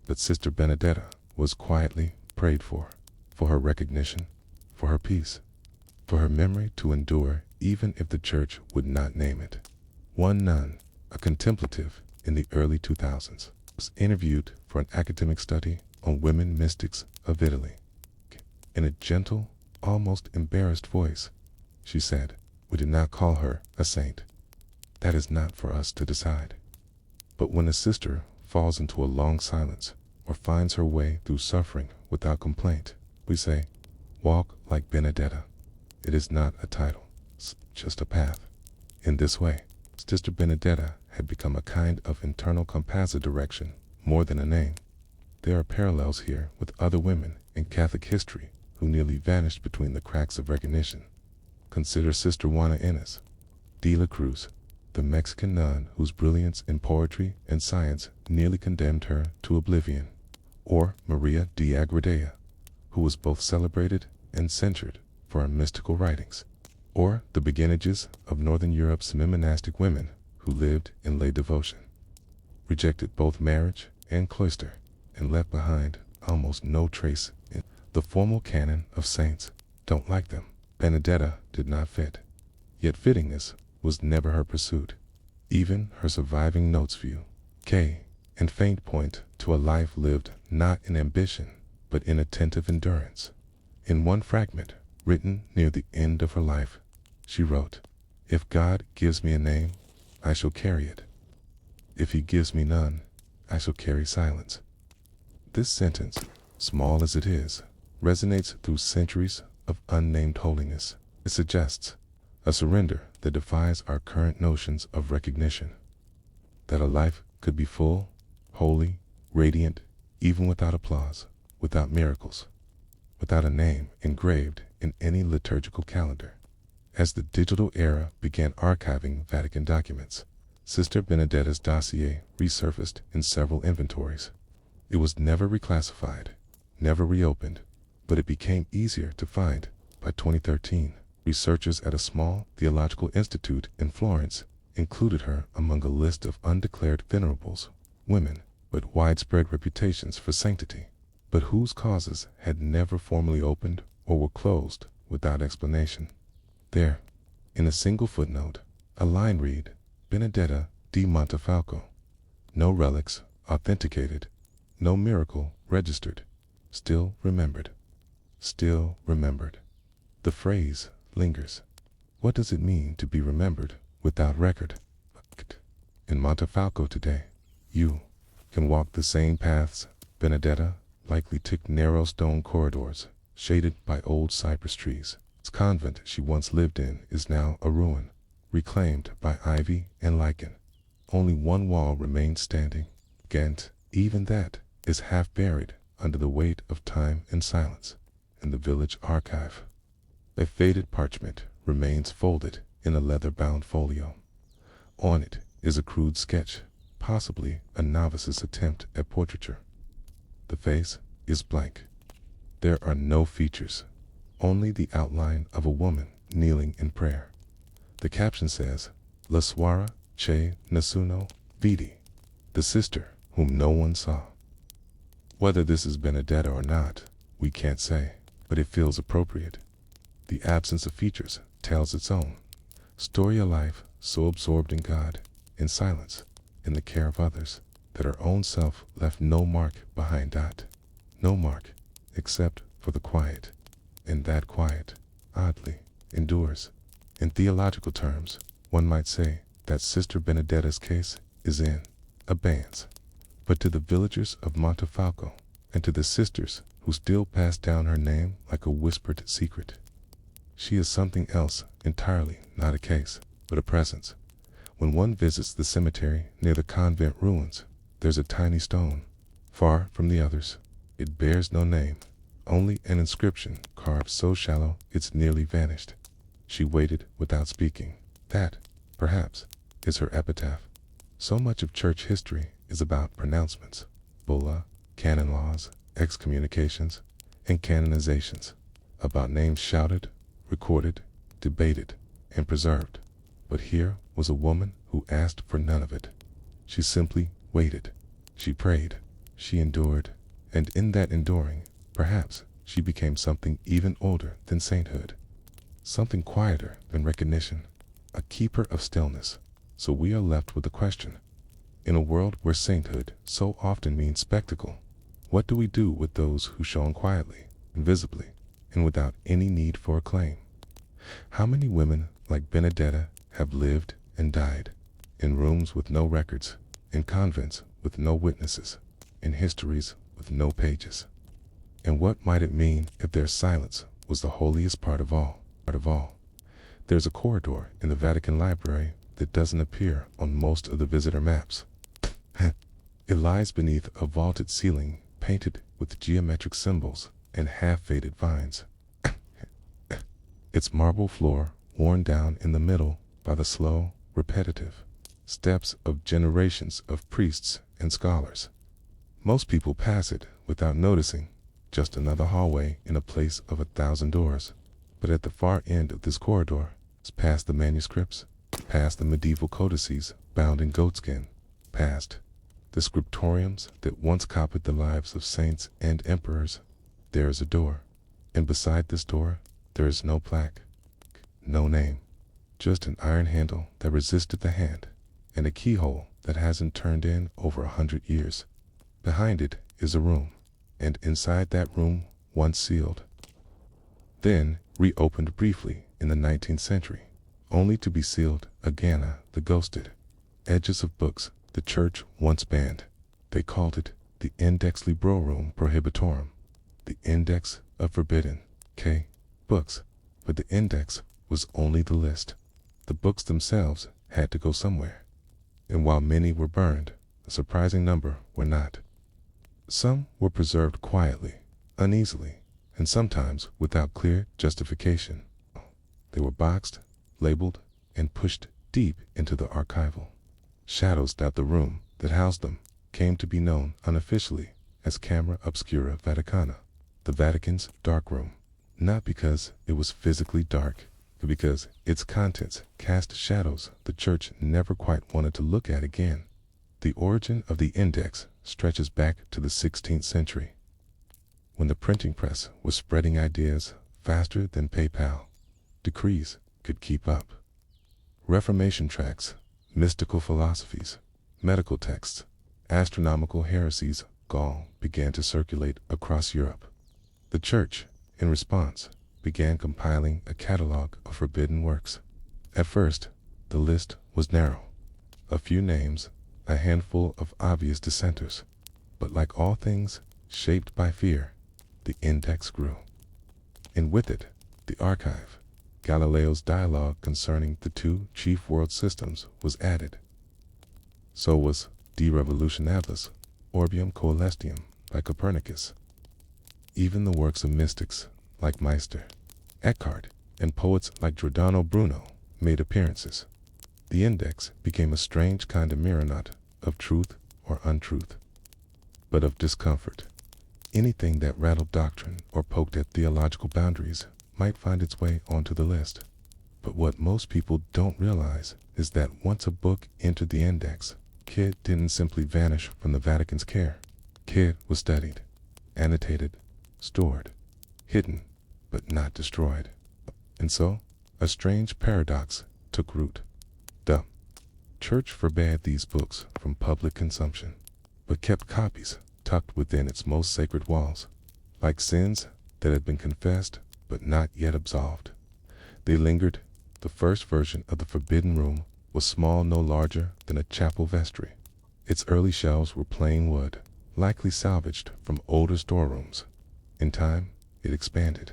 But Sister Benedetta was quietly prayed for her recognition, for her peace, for her memory to endure even if the church would not name it. One nun, a contemplative in the early 2000s, was interviewed for an academic study on women mystics of Italy. In a gentle, almost embarrassed voice, she said, "We did not call her a saint. That is not for us to decide." But when a sister falls into a long silence or finds her way through suffering without complaint, we say, walk like Benedetta. It is not a title, it's just a path. In this way, Sister Benedetta had become a kind of internal compass of direction, more than a name. There are parallels here with other women in Catholic history who nearly vanished between the cracks of recognition. Consider Sister Juana Inés de la Cruz, the Mexican nun whose brilliance in poetry and science nearly condemned her to oblivion, or Maria de Agradea, who was both celebrated and censured for her mystical writings, or the beginnages of Northern Europe's semi-monastic women who lived in lay devotion, rejected both marriage and cloister, and left behind almost no trace in the formal canon of saints. Don't like them. Benedetta did not fit. Yet fittingness was never her pursuit. Even her surviving notes view, and faint point to a life lived not in ambition, but in attentive endurance. In one fragment, written near the end of her life, she wrote, "If God gives me a name, I shall carry it. If he gives me none, I shall carry silence." This sentence, small as it is, resonates through centuries of unnamed holiness. It suggests a surrender that defies our current notions of recognition. That a life could be full, holy, radiant, even without applause, without miracles, without a name engraved in any liturgical calendar. As the digital era began archiving Vatican documents, Sister Benedetta's dossier resurfaced in several inventories. It was never reclassified, never reopened, but it became easier to find. By 2013, researchers at a small theological institute in Florence included her among a list of undeclared venerables, women with widespread reputations for sanctity, but whose causes had never formally opened or were closed without explanation. There, in a single footnote, a line read, Benedetta di Montefalco. No relics authenticated, no miracle registered, still remembered. Still remembered. The phrase lingers. What does it mean to be remembered without record? In Montefalco today, you can walk the same paths Benedetta likely took, narrow stone corridors shaded by old cypress trees. This convent she once lived in is now a ruin, reclaimed by ivy and lichen. Only one wall remains standing. Ghent, even that, is half buried under the weight of time and silence. In the village archive, a faded parchment remains folded in a leather-bound folio. On it is a crude sketch, possibly a novice's attempt at portraiture. The face is blank. There are no features, only the outline of a woman kneeling in prayer. The caption says, La suora che nessuno vidi, the sister whom no one saw. Whether this is Benedetta or not, we can't say, but it feels appropriate. The absence of features tells its own story, a life so absorbed in God, in silence, in the care of others, that her own self left no mark behind. No mark, except for the quiet. And that quiet, oddly, endures. In theological terms, one might say that Sister Benedetta's case is in abeyance. But to the villagers of Montefalco, and to the sisters who still pass down her name like a whispered secret, she is something else entirely, not a case, but a presence. When one visits the cemetery near the convent ruins, there's a tiny stone, far from the others. It bears no name, only an inscription carved so shallow it's nearly vanished. She waited without speaking. That, perhaps, is her epitaph. So much of church history is about pronouncements, bulla, canon laws, excommunications, and canonizations, about names shouted, recorded, debated, and preserved. But here was a woman who asked for none of it. She simply waited. She prayed. She endured. And in that enduring, perhaps, she became something even older than sainthood. Something quieter than recognition. A keeper of stillness. So we are left with the question. In a world where sainthood so often means spectacle, what do we do with those who shone quietly, invisibly, and without any need for acclaim? How many women like Benedetta have lived and died, in rooms with no records, in convents with no witnesses, and histories with no pages. And what might it mean if their silence was the holiest part of all? There's a corridor in the Vatican Library that doesn't appear on most of the visitor maps. It lies beneath a vaulted ceiling painted with geometric symbols and half-faded vines. Its marble floor worn down in the middle by the slow, repetitive steps of generations of priests and scholars. Most people pass it without noticing, just another hallway in a place of 1,000 doors. But at the far end of this corridor, past the manuscripts, past the medieval codices bound in goatskin, past the scriptoriums that once copied the lives of saints and emperors, there is a door. And beside this door, there is no plaque, no name, just an iron handle that resisted the hand, and a keyhole that hasn't turned in over 100 years. Behind it is a room, and inside that room, once sealed, then reopened briefly in the 19th century, only to be sealed again. The ghosted edges of books the church once banned. They called it the Index Librorum Prohibitorum, the index of forbidden books, but the index was only the list. The books themselves had to go somewhere, and while many were burned, a surprising number were not. Some were preserved quietly, uneasily, and sometimes without clear justification. They were boxed, labeled, and pushed deep into the archival shadows that the room that housed them came to be known unofficially as Camera Obscura Vaticana, the Vatican's dark room, not because it was physically dark, but because its contents cast shadows the church never quite wanted to look at again. The origin of the index stretches back to the 16th century, when the printing press was spreading ideas faster than PayPal decrees could keep up. Reformation tracts, mystical philosophies, medical texts, astronomical heresies all began to circulate across Europe. The church, in response, began compiling a catalog of forbidden works. At first, the list was narrow. A few names, a handful of obvious dissenters. But like all things shaped by fear, the index grew. And with it, the archive. Galileo's dialogue concerning the two chief world systems was added. So was De Revolutionibus Orbium Coelestium by Copernicus. Even the works of mystics like Meister, Eckhart, and poets like Giordano Bruno made appearances. The index became a strange kind of mirror, not of truth or untruth, but of discomfort. Anything that rattled doctrine or poked at theological boundaries might find its way onto the list. But what most people don't realize is that once a book entered the index, it didn't simply vanish from the Vatican's care. It was studied, annotated, stored, hidden, but not destroyed. And so, a strange paradox took root. The church forbade these books from public consumption, but kept copies tucked within its most sacred walls, like sins that had been confessed but not yet absolved. They lingered. The first version of the Forbidden Room was small, no larger than a chapel vestry. Its early shelves were plain wood, likely salvaged from older storerooms. In time, it expanded.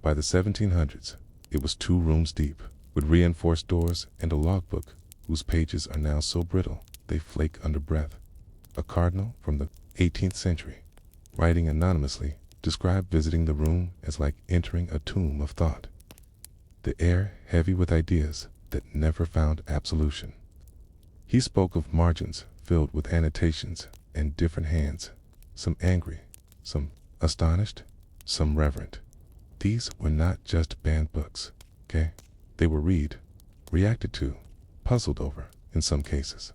By the 1700s, it was 2 rooms deep, with reinforced doors and a logbook whose pages are now so brittle they flake under breath. A cardinal from the 18th century, writing anonymously, described visiting the room as like entering a tomb of thought. The air heavy with ideas that never found absolution. He spoke of margins filled with annotations and different hands, some angry, some astonished, some reverent. These were not just banned books, They were reacted to, puzzled over in some cases.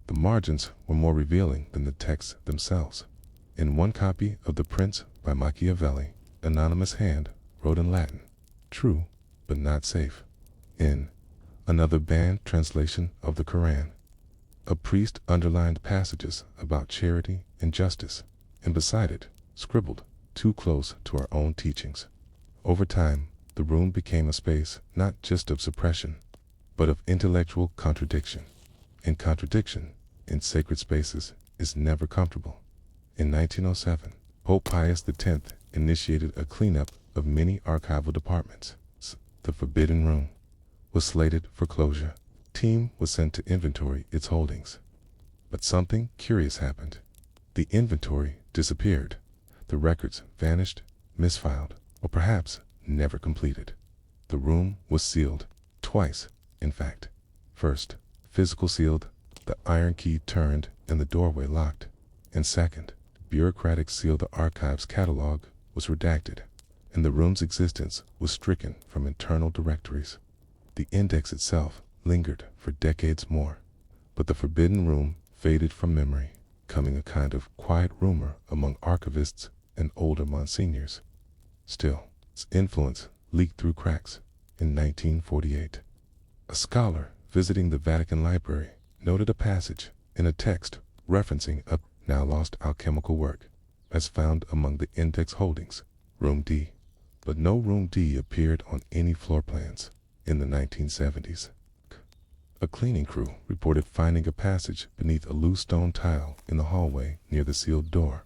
The margins were more revealing than the texts themselves. In one copy of The Prince by Machiavelli, anonymous hand wrote in Latin, "True, but not safe." In another banned translation of the Quran, a priest underlined passages about charity and justice, and beside it, scribbled, "Too close to our own teachings." Over time, the room became a space not just of suppression, but of intellectual contradiction. And contradiction, in sacred spaces, is never comfortable. In 1907, Pope Pius X initiated a cleanup of many archival departments. The Forbidden Room was slated for closure. Team was sent to inventory its holdings. But something curious happened. The inventory disappeared. The records vanished, misfiled, or perhaps never completed. The room was sealed, twice, in fact. First, physical sealed, the iron key turned and the doorway locked. And second, bureaucratic seal, the archives catalog was redacted, and the room's existence was stricken from internal directories. The index itself lingered for decades more, but the Forbidden Room faded from memory, becoming a kind of quiet rumor among archivists and older monsignors. Still, its influence leaked through cracks. In 1948, a scholar visiting the Vatican Library noted a passage in a text referencing a now lost alchemical work as found among the index holdings, Room D. But no Room D appeared on any floor plans. In the 1970s, a cleaning crew reported finding a passage beneath a loose stone tile in the hallway near the sealed door.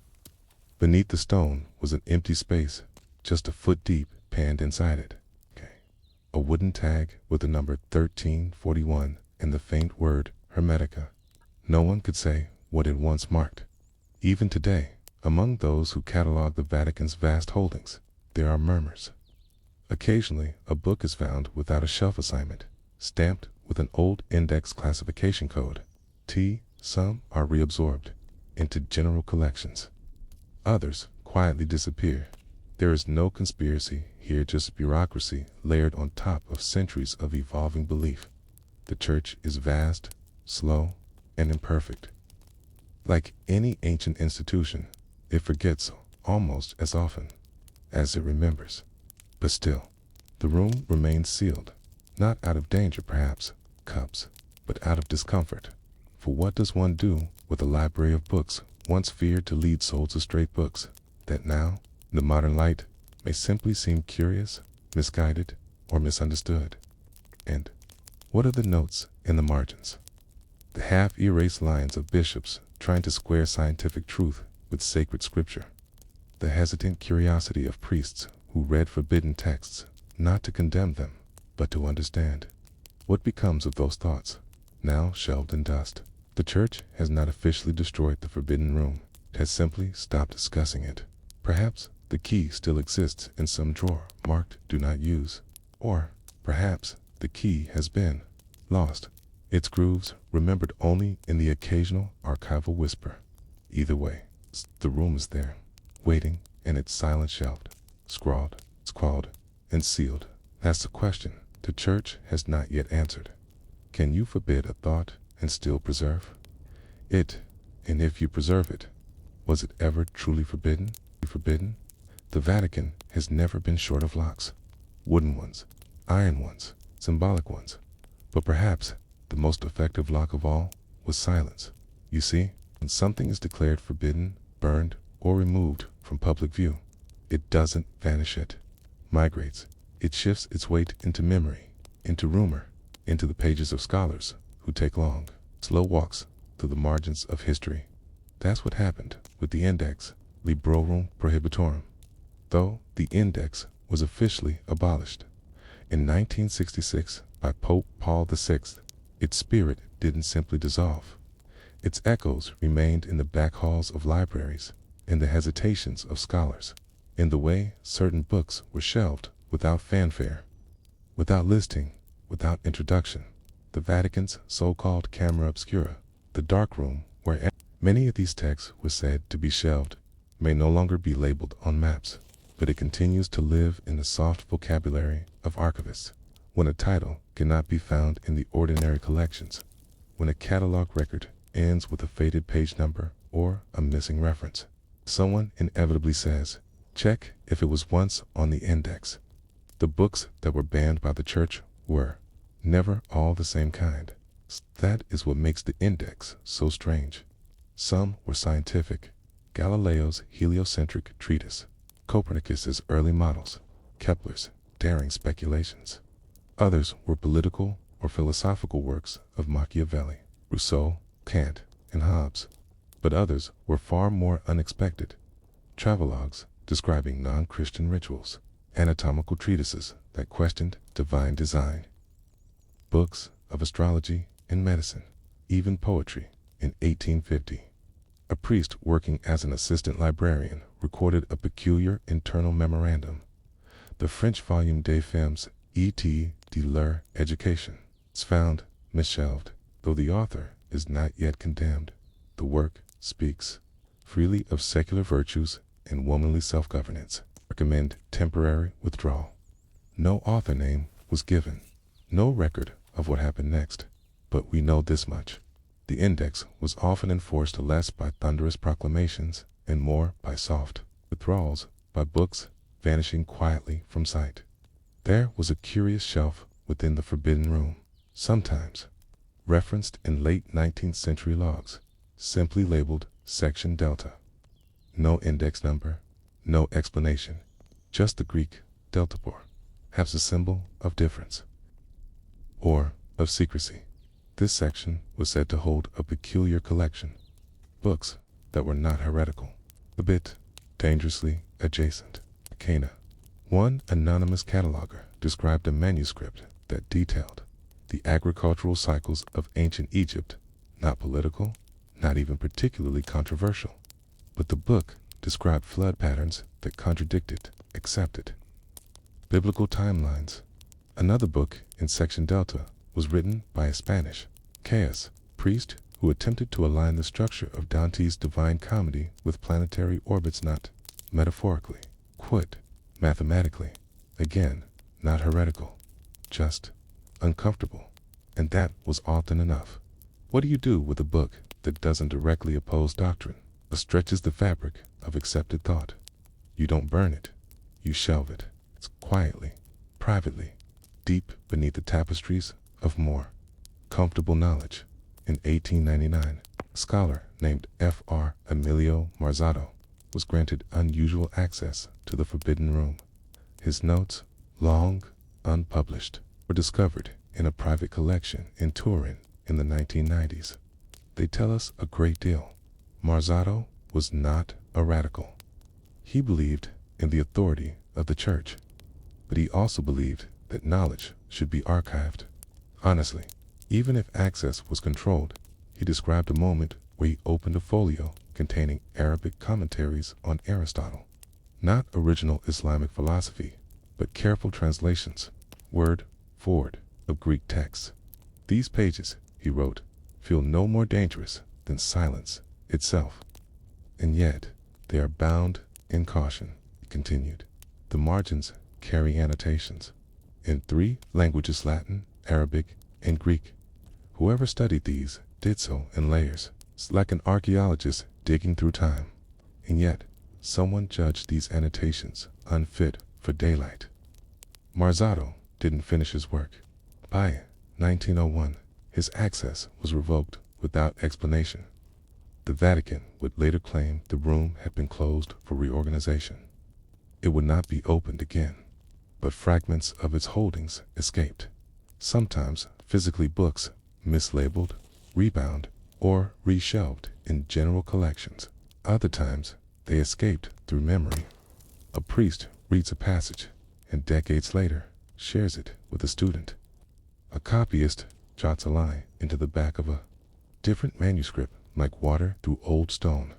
Beneath the stone was an empty space, just a foot deep, panned inside it. A wooden tag with the number 1341 and the faint word Hermetica. No one could say what it once marked. Even today, among those who catalog the Vatican's vast holdings, there are murmurs. Occasionally, a book is found without a shelf assignment, stamped with an old index classification code. Some are reabsorbed into general collections. Others quietly disappear. There is no conspiracy here, just bureaucracy layered on top of centuries of evolving belief. The church is vast, slow, and imperfect. Like any ancient institution, it forgets almost as often as it remembers. But still, the room remains sealed, not out of danger perhaps, cups, but out of discomfort. For what does one do with a library of books once feared to lead souls astray, books that now, in the modern light, may simply seem curious, misguided, or misunderstood? And what are the notes in the margins? The half-erased lines of bishops trying to square scientific truth with sacred scripture. The hesitant curiosity of priests who read forbidden texts, not to condemn them, but to understand. What becomes of those thoughts, now shelved in dust? The Church has not officially destroyed the Forbidden Room. It has simply stopped discussing it. Perhaps the key still exists in some drawer marked "Do Not Use." Or perhaps the key has been lost, its grooves remembered only in the occasional archival whisper. Either way, the room is there, waiting, and it's silent, shelved, scrawled, and sealed. That's the question the Church has not yet answered. Can you forbid a thought and still preserve it? And if you preserve it, was it ever truly forbidden? The Vatican has never been short of locks. Wooden ones, iron ones, symbolic ones. But perhaps the most effective lock of all was silence. You see, when something is declared forbidden, burned, or removed from public view, it doesn't vanish, it migrates. It shifts its weight into memory, into rumor, into the pages of scholars who take long, slow walks through the margins of history. That's what happened with the Index Librorum Prohibitorum. Though the Index was officially abolished in 1966 by Pope Paul VI, its spirit didn't simply dissolve. Its echoes remained in the back halls of libraries, in the hesitations of scholars, in the way certain books were shelved without fanfare, without listing, without introduction. The Vatican's so-called camera obscura, the dark room where many of these texts were said to be shelved, may no longer be labeled on maps, but it continues to live in the soft vocabulary of archivists. When a title cannot be found in the ordinary collections, when a catalog record ends with a faded page number or a missing reference, someone inevitably says, check if it was once on the index. The books that were banned by the Church were never all the same kind. That is what makes the index so strange. Some were scientific, Galileo's heliocentric treatise, Copernicus's early models, Kepler's daring speculations. Others were political or philosophical works of Machiavelli, Rousseau, Kant, and Hobbes. but others were far more unexpected. Travelogues describing non-Christian rituals, anatomical treatises that questioned divine design, books of astrology and medicine, even poetry. In 1850, a priest working as an assistant librarian recorded a peculiar internal memorandum. The French volume des Femmes et de leur Education is found misshelved, though the author is not yet condemned. The work speaks freely of secular virtues and womanly self-governance. Recommend temporary withdrawal. No author name was given, no record of what happened next, but we know this much. The index was often enforced less by thunderous proclamations and more by soft withdrawals, by books vanishing quietly from sight. There was a curious shelf within the forbidden room, sometimes referenced in late 19th century logs, simply labeled Section Delta. No index number, no explanation, just the Greek deltapor, has a symbol of difference or of secrecy. This section was said to hold a peculiar collection, books that were not heretical, a bit dangerously adjacent. Cana. One anonymous cataloger described a manuscript that detailed the agricultural cycles of ancient Egypt, not political, not even particularly controversial, but the book described flood patterns that contradicted, accepted biblical timelines. Another book in Section Delta was written by a Spanish Caius priest who attempted to align the structure of Dante's Divine Comedy with planetary orbits, not metaphorically, quote, mathematically. Again, not heretical, just uncomfortable. And that was often enough. What do you do with a book that doesn't directly oppose doctrine, but stretches the fabric of accepted thought? You don't burn it, you shelve it. It's quietly, privately, deep beneath the tapestries of more comfortable knowledge. In 1899, a scholar named Fr. Emilio Marzato was granted unusual access to the forbidden room. His notes, long unpublished, were discovered in a private collection in Turin in the 1990s. They tell us a great deal. Marzato was not a radical. He believed in the authority of the church, but he also believed that knowledge should be archived. Honestly, even if access was controlled, he described a moment where he opened a folio containing Arabic commentaries on Aristotle. Not original Islamic philosophy, but careful translations, word for word, of Greek texts. These pages, he wrote, feel no more dangerous than silence itself. And yet, they are bound in caution, he continued. The margins carry annotations in 3 languages: Latin, Arabic, and Greek. Whoever studied these did so in layers. It's like an archaeologist digging through time. And yet, someone judged these annotations unfit for daylight. Marzato didn't finish his work. By 1901, his access was revoked without explanation. The Vatican would later claim the room had been closed for reorganization. It would not be opened again, but fragments of its holdings escaped. Sometimes physically, books mislabeled, rebound, or reshelved in general collections. Other times, they escaped through memory. A priest reads a passage and decades later shares it with a student. A copyist jots a line into the back of a different manuscript like water through old stone.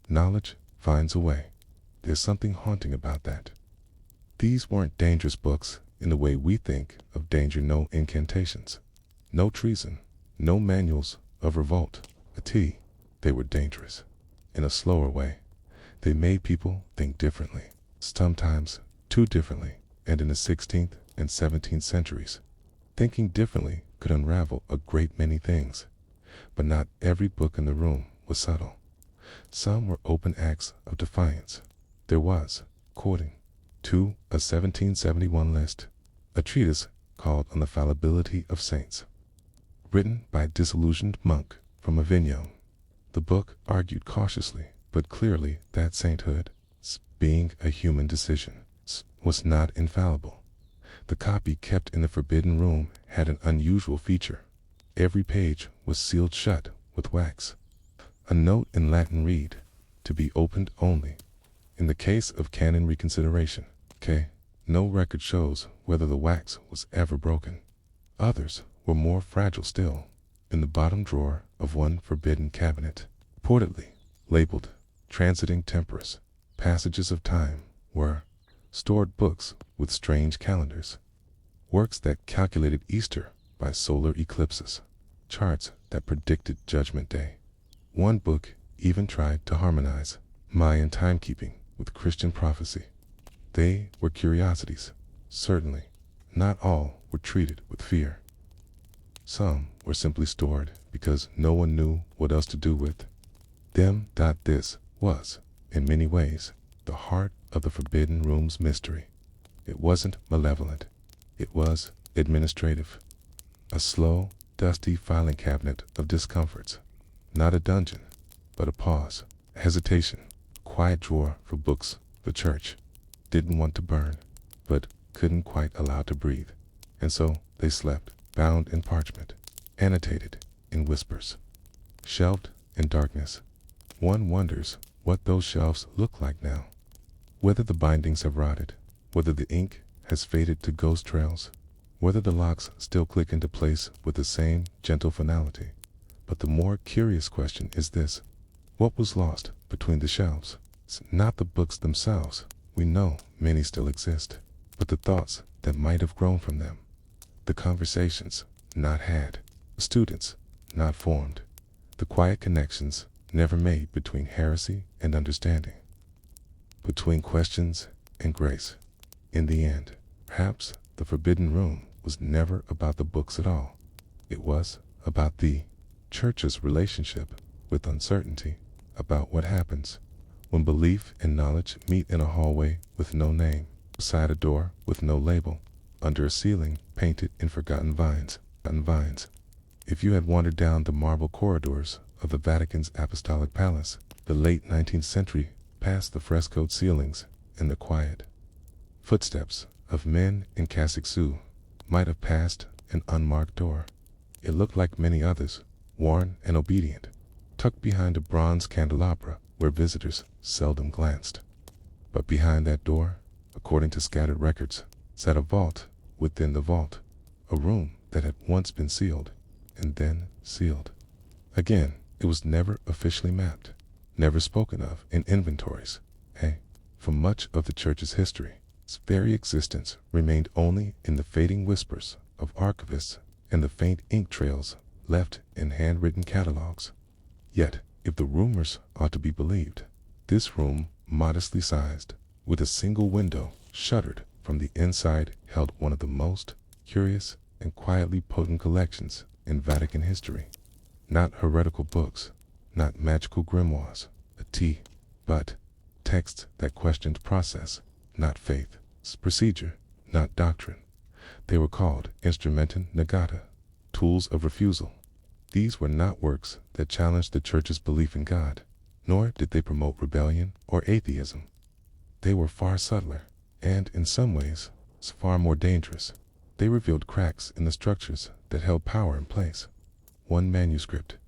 Knowledge finds a way. There's something haunting about that. These weren't dangerous books in the way we think of danger. No incantations, no treason, no manuals of revolt. They were dangerous. In a slower way, they made people think differently, sometimes too differently. And in the 16th and 17th centuries, thinking differently could unravel a great many things. But not every book in the room was subtle. Some were open acts of defiance. There was, according to a 1771 list, a treatise called On the Fallibility of Saints, written by a disillusioned monk from Avignon. The book argued cautiously but clearly that sainthood, being a human decision, was not infallible. The copy kept in the forbidden room had an unusual feature. Every page was sealed shut with wax. A note in Latin read, to be opened only. In the case of canon reconsideration, no record shows whether the wax was ever broken. Others were more fragile still, in the bottom drawer of one forbidden cabinet. Reportedly labeled Transiting Temporis, passages of time, were stored books with strange calendars, works that calculated Easter by solar eclipses, charts that predicted Judgment Day. One book even tried to harmonize Mayan timekeeping with Christian prophecy. They were curiosities, certainly. Not all were treated with fear. Some were simply stored because no one knew what else to do with them. This was, in many ways, the heart of the Forbidden Room's mystery. It wasn't malevolent. It was administrative. A slow, dusty filing cabinet of discomforts. Not a dungeon, but a pause, a hesitation, a quiet drawer for books the church didn't want to burn, but couldn't quite allow to breathe. And so they slept, bound in parchment, annotated in whispers, shelved in darkness. One wonders what those shelves look like now. Whether the bindings have rotted, whether the ink has faded to ghost trails, whether the locks still click into place with the same gentle finality. But the more curious question is this: what was lost between the shelves? It's not the books themselves. We know many still exist, but the thoughts that might have grown from them, the conversations not had, the students not formed, the quiet connections never made between heresy and understanding, between questions and grace. In the end, perhaps the Forbidden Room was never about the books at all. It was about the church's relationship with uncertainty, about what happens when belief and knowledge meet in a hallway with no name, beside a door with no label, under a ceiling painted in forgotten vines. If you had wandered down the marble corridors of the Vatican's Apostolic Palace, the late 19th century, past the frescoed ceilings and the quiet footsteps of men in cassocks, might have passed an unmarked door. It looked like many others, worn and obedient, tucked behind a bronze candelabra where visitors seldom glanced. But behind that door, according to scattered records, sat a vault within the vault, a room that had once been sealed, and then sealed again. It was never officially mapped, never spoken of in inventories. For much of the church's history, its very existence remained only in the fading whispers of archivists and the faint ink trails left in handwritten catalogs. Yet, if the rumors ought to be believed, this room, modestly sized, with a single window shuttered from the inside, held one of the most curious and quietly potent collections in Vatican history. Not heretical books, not magical grimoires, but texts that questioned process, not faith, procedure, not doctrine. They were called instrumenta negata, tools of refusal. These were not works that challenged the church's belief in God, nor did they promote rebellion or atheism. They were far subtler, and in some ways, far more dangerous. They revealed cracks in the structures that held power in place. One manuscript,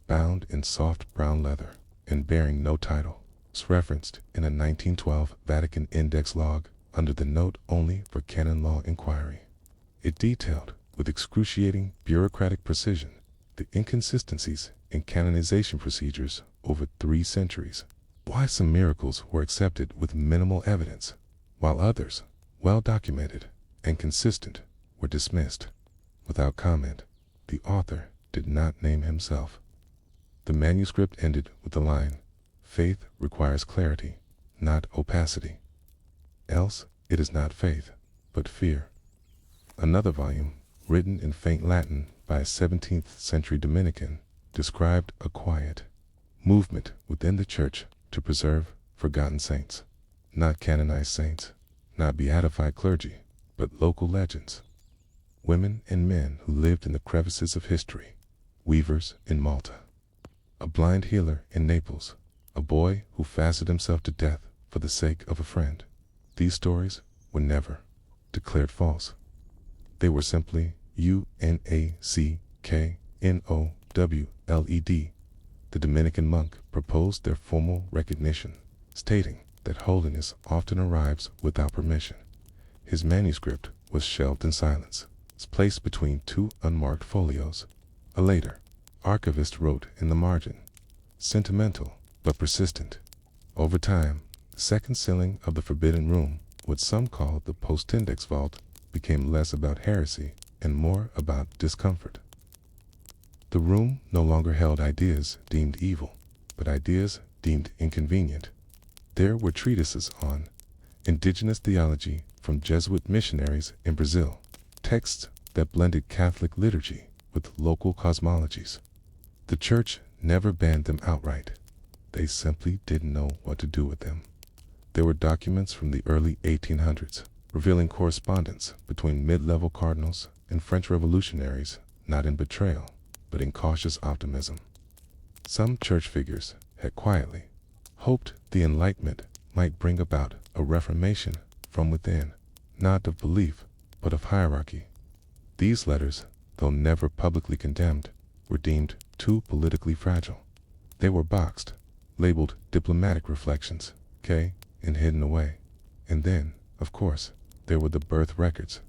bound in soft brown leather and bearing no title, was referenced in a 1912 Vatican Index log under the note only for canon law inquiry. It detailed with excruciating bureaucratic precision the inconsistencies in canonization procedures over 3 centuries. Why some miracles were accepted with minimal evidence, while others, well documented and consistent, were dismissed without comment. The author did not name himself. The manuscript ended with the line, "Faith requires clarity, not opacity. Else it is not faith, but fear." Another volume, written in faint Latin by a 17th century Dominican, described a quiet movement within the church to preserve forgotten saints. Not canonized saints, not beatified clergy, but local legends. Women and men who lived in the crevices of history. Weavers in Malta, a blind healer in Naples, a boy who fasted himself to death for the sake of a friend. These stories were never declared false. They were simply UNACKNOWLED, the Dominican monk proposed their formal recognition, stating that holiness often arrives without permission. His manuscript was shelved in silence, placed between two unmarked folios. A later archivist wrote in the margin, "Sentimental, but persistent." Over time, the second sealing of the Forbidden Room, what some call the post-index vault, became less about heresy and more about discomfort. The room no longer held ideas deemed evil, but ideas deemed inconvenient. There were treatises on indigenous theology from Jesuit missionaries in Brazil, texts that blended Catholic liturgy with local cosmologies. The Church never banned them outright. They simply didn't know what to do with them. There were documents from the early 1800s revealing correspondence between mid-level cardinals and French revolutionaries, not in betrayal, but in cautious optimism. Some church figures had quietly hoped the Enlightenment might bring about a reformation from within, not of belief, but of hierarchy. These letters, though never publicly condemned, were deemed too politically fragile. They were boxed, labeled diplomatic reflections, and hidden away. And then, of course, there were the birth records.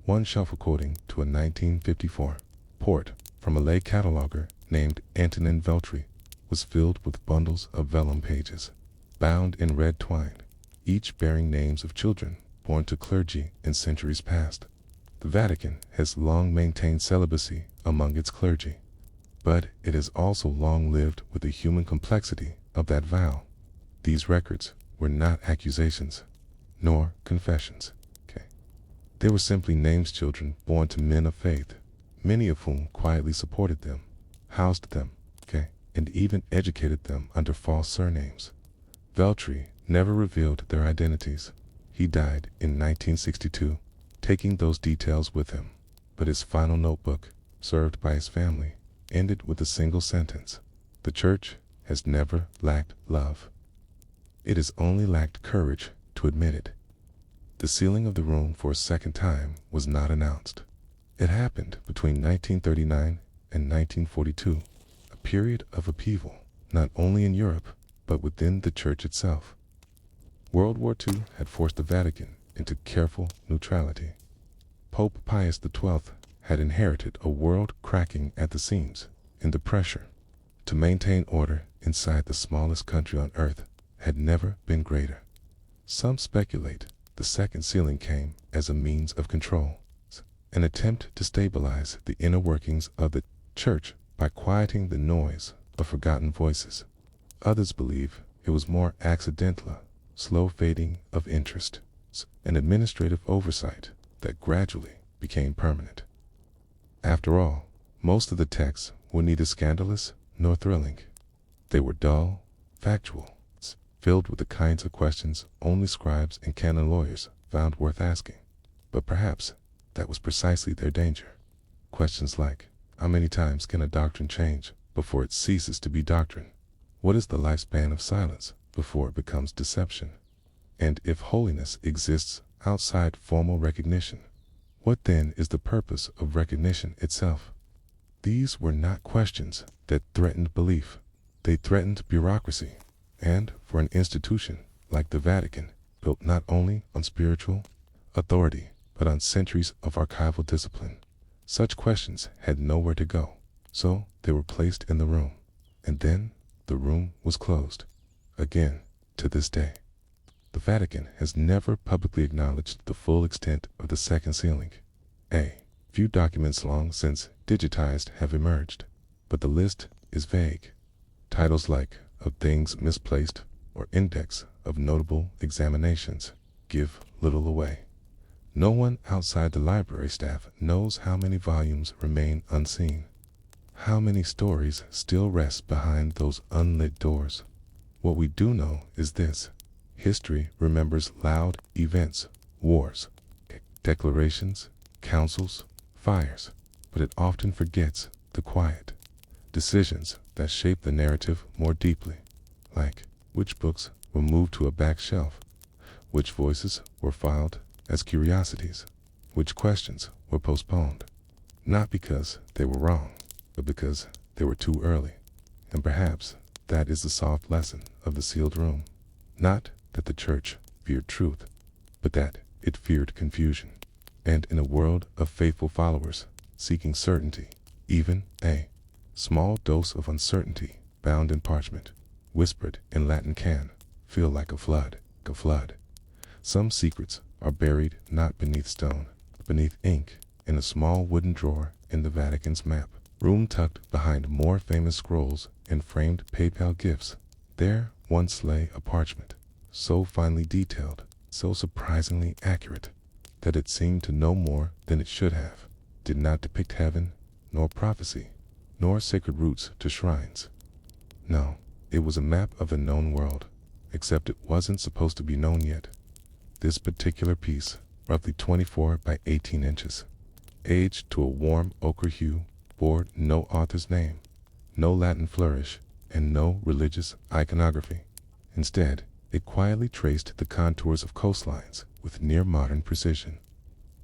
One shelf according to a 1954 report from a lay cataloger named Antonin Veltri was filled with bundles of vellum pages, bound in red twine, each bearing names of children born to clergy in centuries past. The Vatican has long maintained celibacy among its clergy, but it has also long lived with the human complexity of that vow. These records were not accusations, nor confessions. They were simply names children born to men of faith, many of whom quietly supported them, housed them, and even educated them under false surnames. Veltri never revealed their identities. He died in 1962, taking those details with him, but his final notebook, served by his family, ended with a single sentence: "The Church has never lacked love. It has only lacked courage to admit it." The sealing of the room for a second time was not announced. It happened between 1939 and 1942, a period of upheaval, not only in Europe, but within the Church itself. World War II had forced the Vatican into careful neutrality. Pope Pius XII had inherited a world cracking at the seams, and the pressure to maintain order inside the smallest country on earth had never been greater. Some speculate the second sealing came as a means of control, an attempt to stabilize the inner workings of the Church by quieting the noise of forgotten voices. Others believe it was more accidental, slow fading of interest, an administrative oversight that gradually became permanent. After all, most of the texts were neither scandalous nor thrilling. They were dull, factual, filled with the kinds of questions only scribes and canon lawyers found worth asking. But perhaps that was precisely their danger. Questions like, how many times can a doctrine change before it ceases to be doctrine? What is the lifespan of silence before it becomes deception? And if holiness exists outside formal recognition, what then is the purpose of recognition itself? These were not questions that threatened belief. They threatened bureaucracy. And for an institution like the Vatican, built not only on spiritual authority, but on centuries of archival discipline, such questions had nowhere to go. So they were placed in the room, and then the room was closed. Again, to this day, the Vatican has never publicly acknowledged the full extent of the second sealing. Few documents long since digitized have emerged, but the list is vague. Titles like "Of Things Misplaced" or "Index of Notable Examinations" give little away. No one outside the library staff knows how many volumes remain unseen, how many stories still rest behind those unlit doors. What we do know is this: history remembers loud events, wars, declarations, councils, fires, but it often forgets the quiet decisions that shape the narrative more deeply, like which books were moved to a back shelf, which voices were filed as curiosities, which questions were postponed, not because they were wrong, but because they were too early. And perhaps that is the soft lesson of the sealed room. Not that the church feared truth, but that it feared confusion. And in a world of faithful followers seeking certainty, even a small dose of uncertainty bound in parchment, whispered in Latin can feel like a flood, a flood. Some secrets are buried not beneath stone, but beneath ink, in a small wooden drawer in the Vatican's map room tucked behind more famous scrolls and framed PayPal gifts. There once lay a parchment, so finely detailed, so surprisingly accurate, that it seemed to know more than it should have, did not depict heaven, nor prophecy, nor sacred routes to shrines. No, it was a map of the known world, except it wasn't supposed to be known yet. This particular piece, roughly 24 by 18 inches, aged to a warm ochre hue, bore no author's name, no Latin flourish, and no religious iconography. Instead, it quietly traced the contours of coastlines with near-modern precision.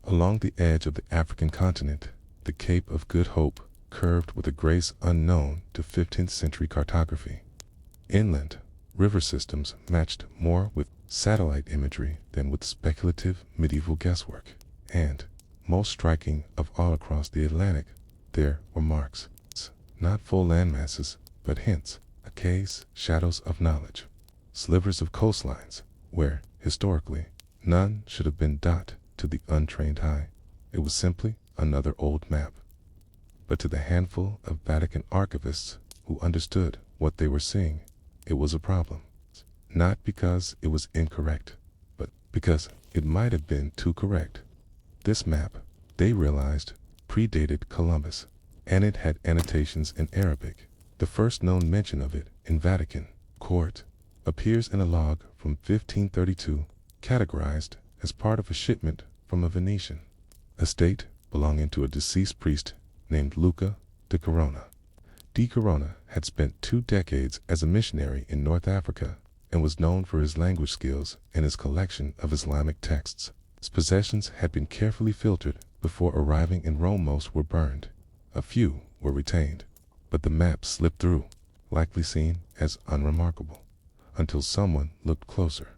Along the edge of the African continent, the Cape of Good Hope curved with a grace unknown to 15th century cartography. Inland, river systems matched more with satellite imagery than with speculative medieval guesswork. And, most striking of all across the Atlantic, there were marks, not full landmasses, but hints, arcades, shadows of knowledge, slivers of coastlines, where, historically, none should have been dot to the untrained eye. It was simply another old map. But to the handful of Vatican archivists who understood what they were seeing, it was a problem. Not because it was incorrect, but because it might have been too correct. This map, they realized, predated Columbus, and it had annotations in Arabic. The first known mention of it in Vatican court appears in a log from 1532, categorized as part of a shipment from a Venetian estate belonging to a deceased priest named Luca de Corona. De Corona had spent 2 decades as a missionary in North Africa and was known for his language skills and his collection of Islamic texts. His possessions had been carefully filtered before arriving in Rome. Most were burned. A few were retained, but the map slipped through, likely seen as unremarkable, until someone looked closer.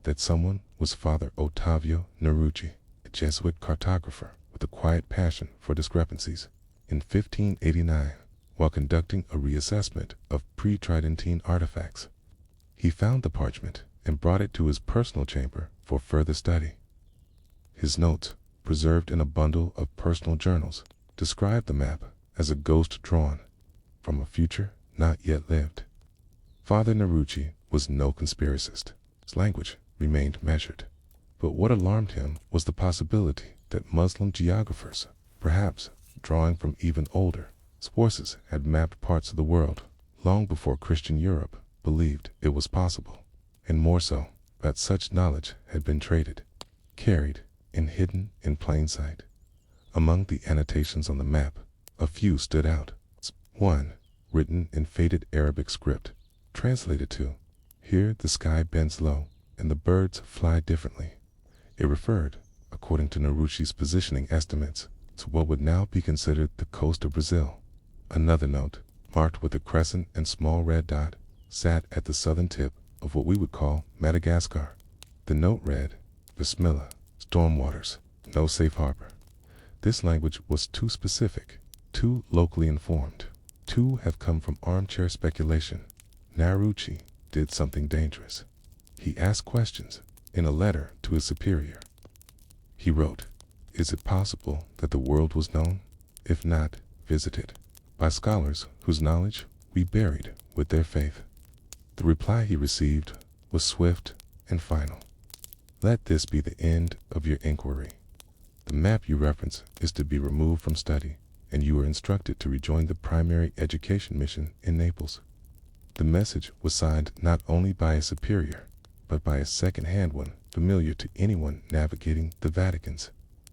That someone was Father Ottavio Nerrucci, a Jesuit cartographer with a quiet passion for discrepancies. In 1589, while conducting a reassessment of pre-Tridentine artifacts, he found the parchment and brought it to his personal chamber for further study. His notes, preserved in a bundle of personal journals, described the map as a ghost drawn from a future not yet lived. Father Nerrucci was no conspiracist. His language remained measured. But what alarmed him was the possibility that Muslim geographers, perhaps drawing from even older sources, had mapped parts of the world long before Christian Europe believed it was possible, and more so, that such knowledge had been traded, carried, and hidden in plain sight. Among the annotations on the map, a few stood out. One, written in faded Arabic script, translated to, "Here the sky bends low, and the birds fly differently." It referred, according to Nerrucci's positioning estimates, to what would now be considered the coast of Brazil. Another note, marked with a crescent and small red dot, sat at the southern tip of what we would call Madagascar. The note read, "Bismillah, stormwaters, no safe harbor." This language was too specific, too locally informed, too have come from armchair speculation. Nerrucci did something dangerous. He asked questions in a letter to his superior. He wrote, "Is it possible that the world was known, if not visited, by scholars whose knowledge we buried with their faith?" The reply he received was swift and final. "Let this be the end of your inquiry. The map you reference is to be removed from study, and you are instructed to rejoin the primary education mission in Naples." The message was signed not only by a superior, but by a second-hand one familiar to anyone navigating the Vatican's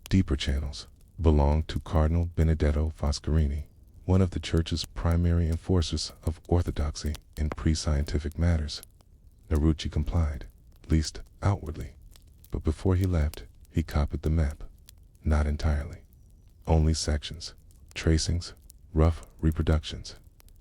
deeper channels. Belonged to Cardinal Benedetto Foscarini, one of the Church's primary enforcers of orthodoxy in pre-scientific matters. Nerrucci complied, at least outwardly, but before he left, he copied the map. Not entirely. Only sections, tracings, rough reproductions.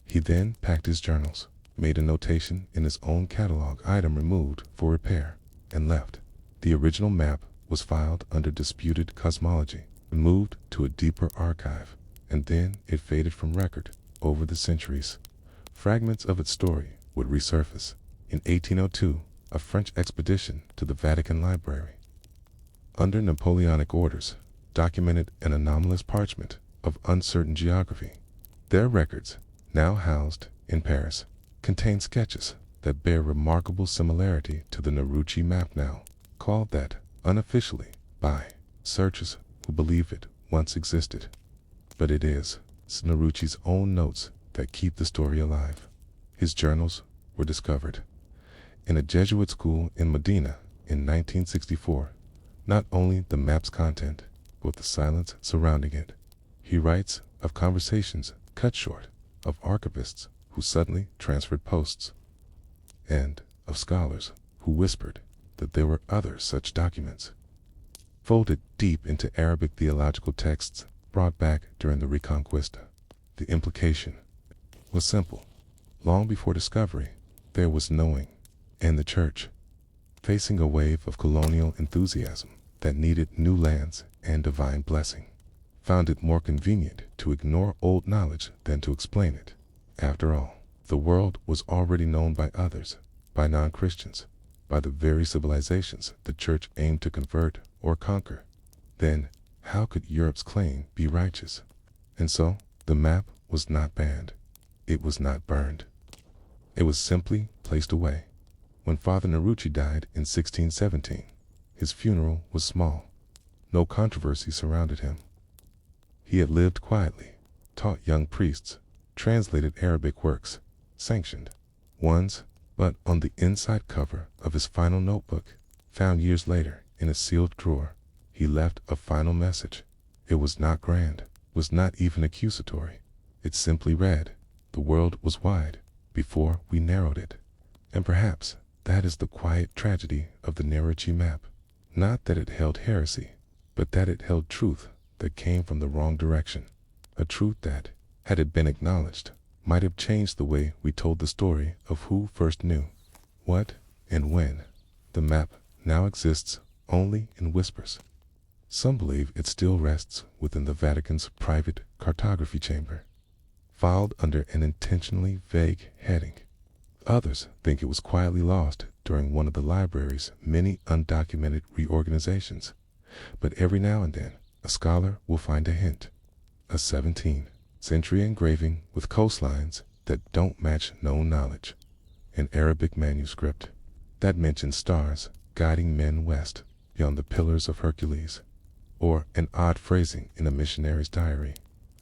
He then packed his journals, made a notation in his own catalog item removed for repair, and left. The original map was filed under disputed cosmology, moved to a deeper archive, and then it faded from record over the centuries. Fragments of its story would resurface. In 1802, a French expedition to the Vatican Library, under Napoleonic orders, documented an anomalous parchment of uncertain geography. Their records, now housed in Paris, contain sketches that bear remarkable similarity to the Narration map, now called that unofficially by searchers who believe it once existed. But it is Narushi's own notes that keep the story alive. His journals were discovered in a Jesuit school in Medina in 1964. Not only the map's content, but the silence surrounding it. He writes of conversations cut short, of archivists who suddenly transferred posts, and of scholars who whispered that there were other such documents, folded deep into Arabic theological texts brought back during the Reconquista. The implication was simple. Long before discovery, there was knowing, and the Church, facing a wave of colonial enthusiasm that needed new lands and divine blessing, found it more convenient to ignore old knowledge than to explain it. After all, the world was already known by others, by non-Christians, by the very civilizations the Church aimed to convert or conquer. Then, how could Europe's claim be righteous? And so, the map was not banned. It was not burned. It was simply placed away. When Father Narussi died in 1617, his funeral was small. No controversy surrounded him. He had lived quietly, taught young priests, translated Arabic works, sanctioned ones, but on the inside cover of his final notebook, found years later in a sealed drawer, he left a final message. It was not grand, was not even accusatory. It simply read, "The world was wide before we narrowed it." And perhaps that is the quiet tragedy of the Narration map. Not that it held heresy, but that it held truth that came from the wrong direction. A truth that, had it been acknowledged, might have changed the way we told the story of who first knew what and when. The map now exists only in whispers. Some believe it still rests within the Vatican's private cartography chamber, filed under an intentionally vague heading. Others think it was quietly lost during one of the library's many undocumented reorganizations. But every now and then, a scholar will find a hint. A 17th century engraving with coastlines that don't match known knowledge. An Arabic manuscript that mentions stars guiding men west beyond the Pillars of Hercules. Or an odd phrasing in a missionary's diary.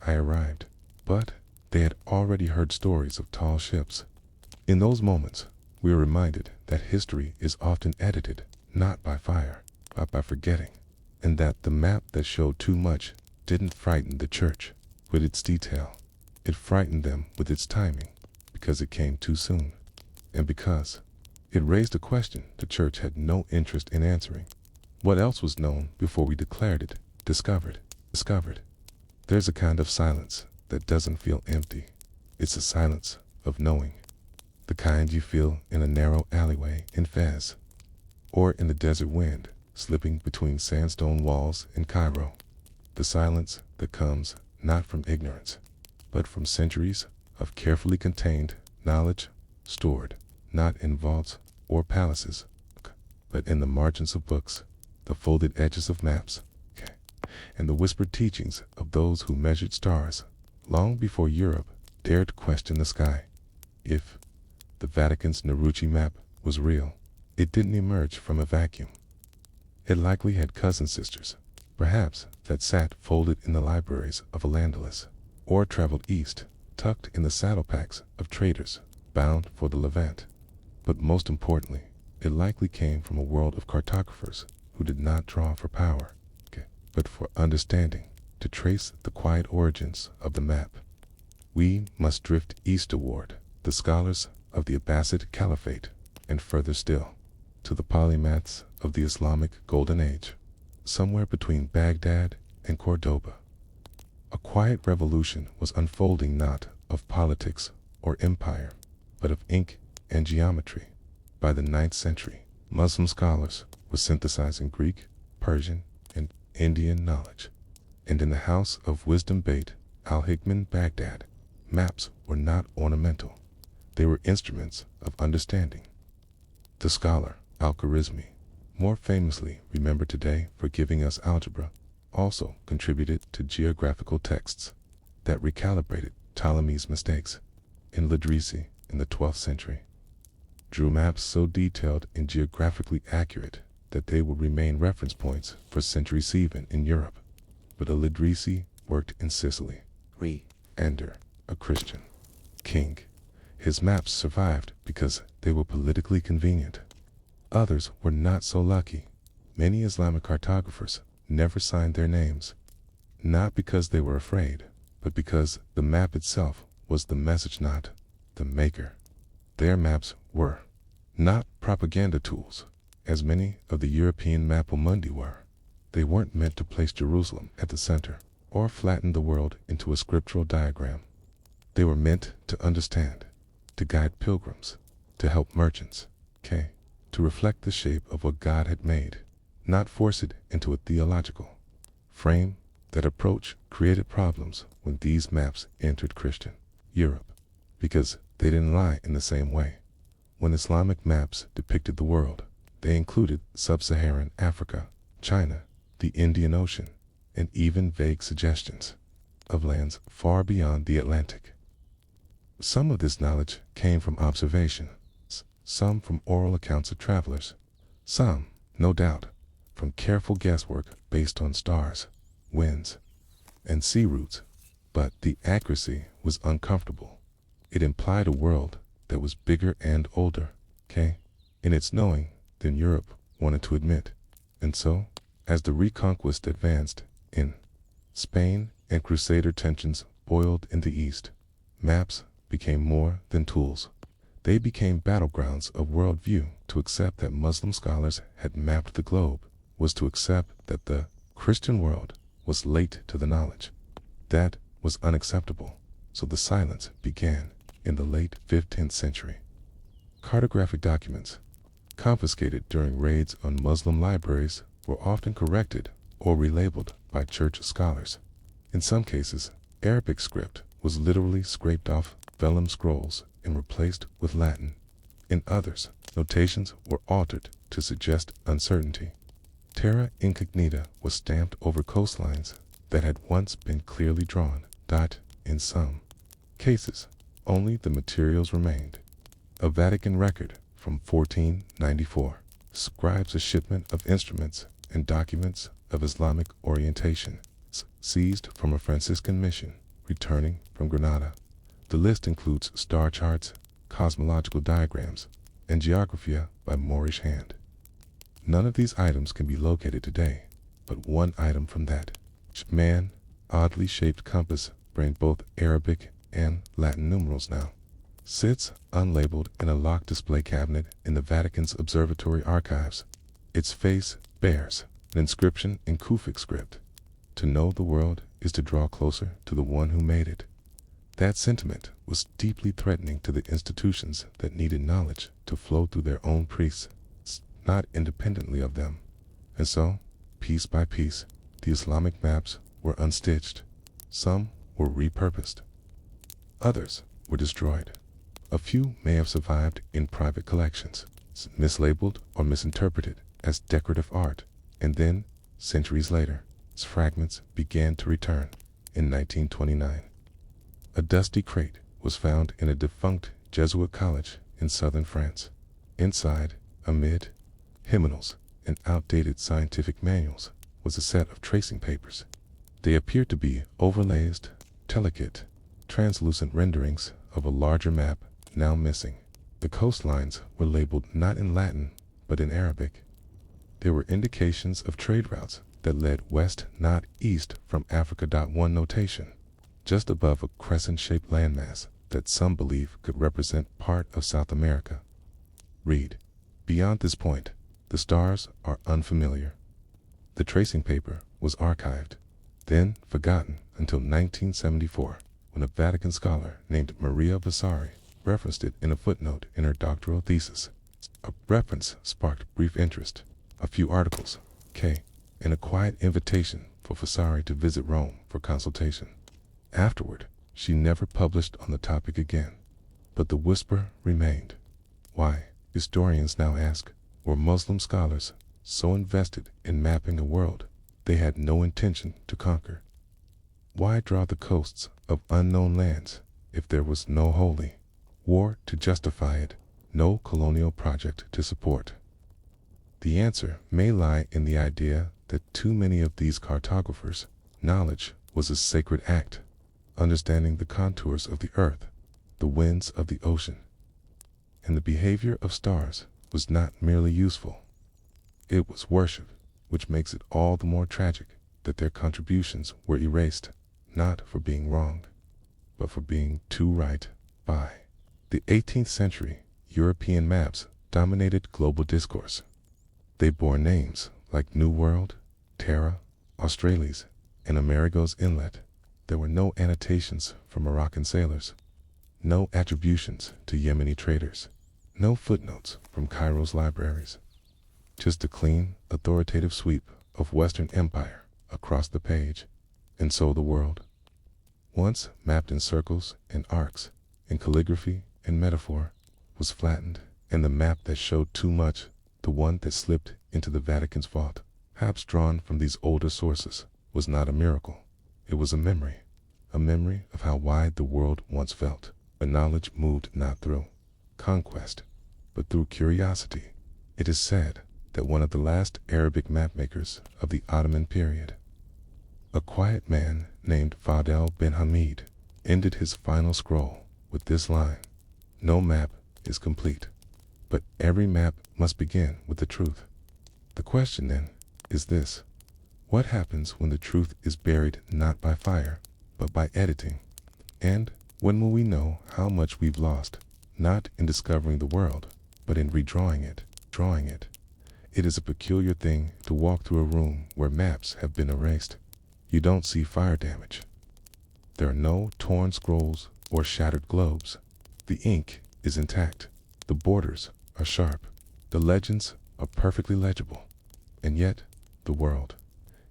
"I arrived," but they had already heard stories of tall ships. In those moments, we are reminded that history is often edited not by fire, but by forgetting, and that the map that showed too much didn't frighten the Church with its detail. It frightened them with its timing, because it came too soon, and because it raised a question the Church had no interest in answering. What else was known before we declared it discovered? There's a kind of silence that doesn't feel empty. It's a silence of knowing. The kind you feel in a narrow alleyway in Fez, or in the desert wind slipping between sandstone walls in Cairo. The silence that comes not from ignorance, but from centuries of carefully contained knowledge, stored not in vaults or palaces, but in the margins of books, the folded edges of maps, and the whispered teachings of those who measured stars long before Europe dared question the sky. If the Vatican's Narration map was real, it didn't emerge from a vacuum. It likely had cousin sisters, perhaps, that sat folded in the libraries of Al-Andalus, or traveled east, tucked in the saddle-packs of traders bound for the Levant. But most importantly, it likely came from a world of cartographers who did not draw for power, but for understanding, to trace the quiet origins of the map. We must drift eastward, the scholars of the Abbasid Caliphate, and further still, to the polymaths of the Islamic Golden Age, somewhere between Baghdad and Cordoba. A quiet revolution was unfolding, not of politics or empire, but of ink and geometry. By the 9th century, Muslim scholars were synthesizing Greek, Persian, and Indian knowledge. And in the house of wisdom Beit al-Hikman Baghdad, maps were not ornamental. They were instruments of understanding. The scholar Al-Khwarizmi, more famously remembered today for giving us algebra, also contributed to geographical texts that recalibrated Ptolemy's mistakes. In Ladrisi, in the 12th century, drew maps so detailed and geographically accurate that they would remain reference points for centuries even in Europe. But Ladrisi worked in Sicily. Ender, a Christian king. His maps survived because they were politically convenient. Others were not so lucky. Many Islamic cartographers never signed their names, not because they were afraid, but because the map itself was the message, not the maker. Their maps were not propaganda tools, as many of the European mappamundi were. They weren't meant to place Jerusalem at the center or flatten the world into a scriptural diagram. They were meant to understand, to guide pilgrims, to help merchants, to reflect the shape of what God had made, not force it into a theological frame. That approach created problems when these maps entered Christian Europe, because they didn't lie in the same way. When Islamic maps depicted the world, they included sub-Saharan Africa, China, the Indian Ocean, and even vague suggestions of lands far beyond the Atlantic. Some of this knowledge came from observation, some from oral accounts of travelers, some, no doubt, from careful guesswork based on stars, winds, and sea routes, but the accuracy was uncomfortable. It implied a world that was bigger and older, in its knowing than Europe wanted to admit. And so, as the Reconquest advanced in Spain and Crusader tensions boiled in the East, maps became more than tools. They became battlegrounds of worldview. To accept that Muslim scholars had mapped the globe was to accept that the Christian world was late to the knowledge. That was unacceptable, so the silence began in the late 15th century. Cartographic documents, confiscated during raids on Muslim libraries, were often corrected or relabeled by church scholars. In some cases, Arabic script was literally scraped off vellum scrolls and replaced with Latin. In others, notations were altered to suggest uncertainty. Terra incognita was stamped over coastlines that had once been clearly drawn. In some cases, only the materials remained. A Vatican record from 1494 describes a shipment of instruments and documents of Islamic orientation seized from a Franciscan mission returning from Granada. The list includes star charts, cosmological diagrams, and geographia by Moorish hand. None of these items can be located today, but one item from that man, oddly shaped compass bearing both Arabic and Latin numerals now, sits unlabeled in a locked display cabinet in the Vatican's Observatory Archives. Its face bears an inscription in Kufic script: "To know the world is to draw closer to the one who made it." That sentiment was deeply threatening to the institutions that needed knowledge to flow through their own priests, not independently of them. And so, piece by piece, the Islamic maps were unstitched. Some were repurposed. Others were destroyed. A few may have survived in private collections, mislabeled or misinterpreted as decorative art, and then, centuries later, its fragments began to return. In 1929, a dusty crate was found in a defunct Jesuit college in southern France. Inside, amid hymnals and outdated scientific manuals, was a set of tracing papers. They appeared to be overlays, delicate, translucent renderings of a larger map now missing. The coastlines were labeled not in Latin, but in Arabic. There were indications of trade routes that led west, not east, from Africa. One notation, just above a crescent-shaped landmass that some believe could represent part of South America. Read. Beyond this point, the stars are unfamiliar. The tracing paper was archived, then forgotten until 1974, when a Vatican scholar named Maria Vasari referenced it in a footnote in her doctoral thesis. A reference sparked brief interest, a few articles, and a quiet invitation for Vasari to visit Rome for consultation. Afterward, she never published on the topic again, but the whisper remained. Why, historians now ask, were Muslim scholars so invested in mapping a world they had no intention to conquer? Why draw the coasts of unknown lands if there was no holy war to justify it, no colonial project to support? The answer may lie in the idea that too many of these cartographers' knowledge was a sacred act, understanding the contours of the earth, the winds of the ocean, and the behavior of stars was not merely useful. It was worship, which makes it all the more tragic that their contributions were erased, not for being wrong, but for being too right by. The 18th century European maps dominated global discourse. They bore names like New World, Terra, Australis, and Amerigo's Inlet. There were no annotations for Moroccan sailors, no attributions to Yemeni traders, no footnotes from Cairo's libraries. Just a clean, authoritative sweep of Western Empire across the page. And so the world, once mapped in circles and arcs, in calligraphy and metaphor, was flattened, and the map that showed too much, the one that slipped into the Vatican's vault, perhaps drawn from these older sources, was not a miracle. It was a memory of how wide the world once felt, but knowledge moved not through conquest, but through curiosity. It is said that one of the last Arabic mapmakers of the Ottoman period, a quiet man named Fadel bin Hamid, ended his final scroll with this line: "No map is complete, but every map must begin with the truth." The question then is this: what happens when the truth is buried not by fire, but by editing? And when will we know how much we've lost, not in discovering the world, but in redrawing it, drawing it? It is a peculiar thing to walk through a room where maps have been erased. You don't see fire damage. There are no torn scrolls or shattered globes. The ink is intact. The borders are sharp. The legends are perfectly legible. And yet, the world,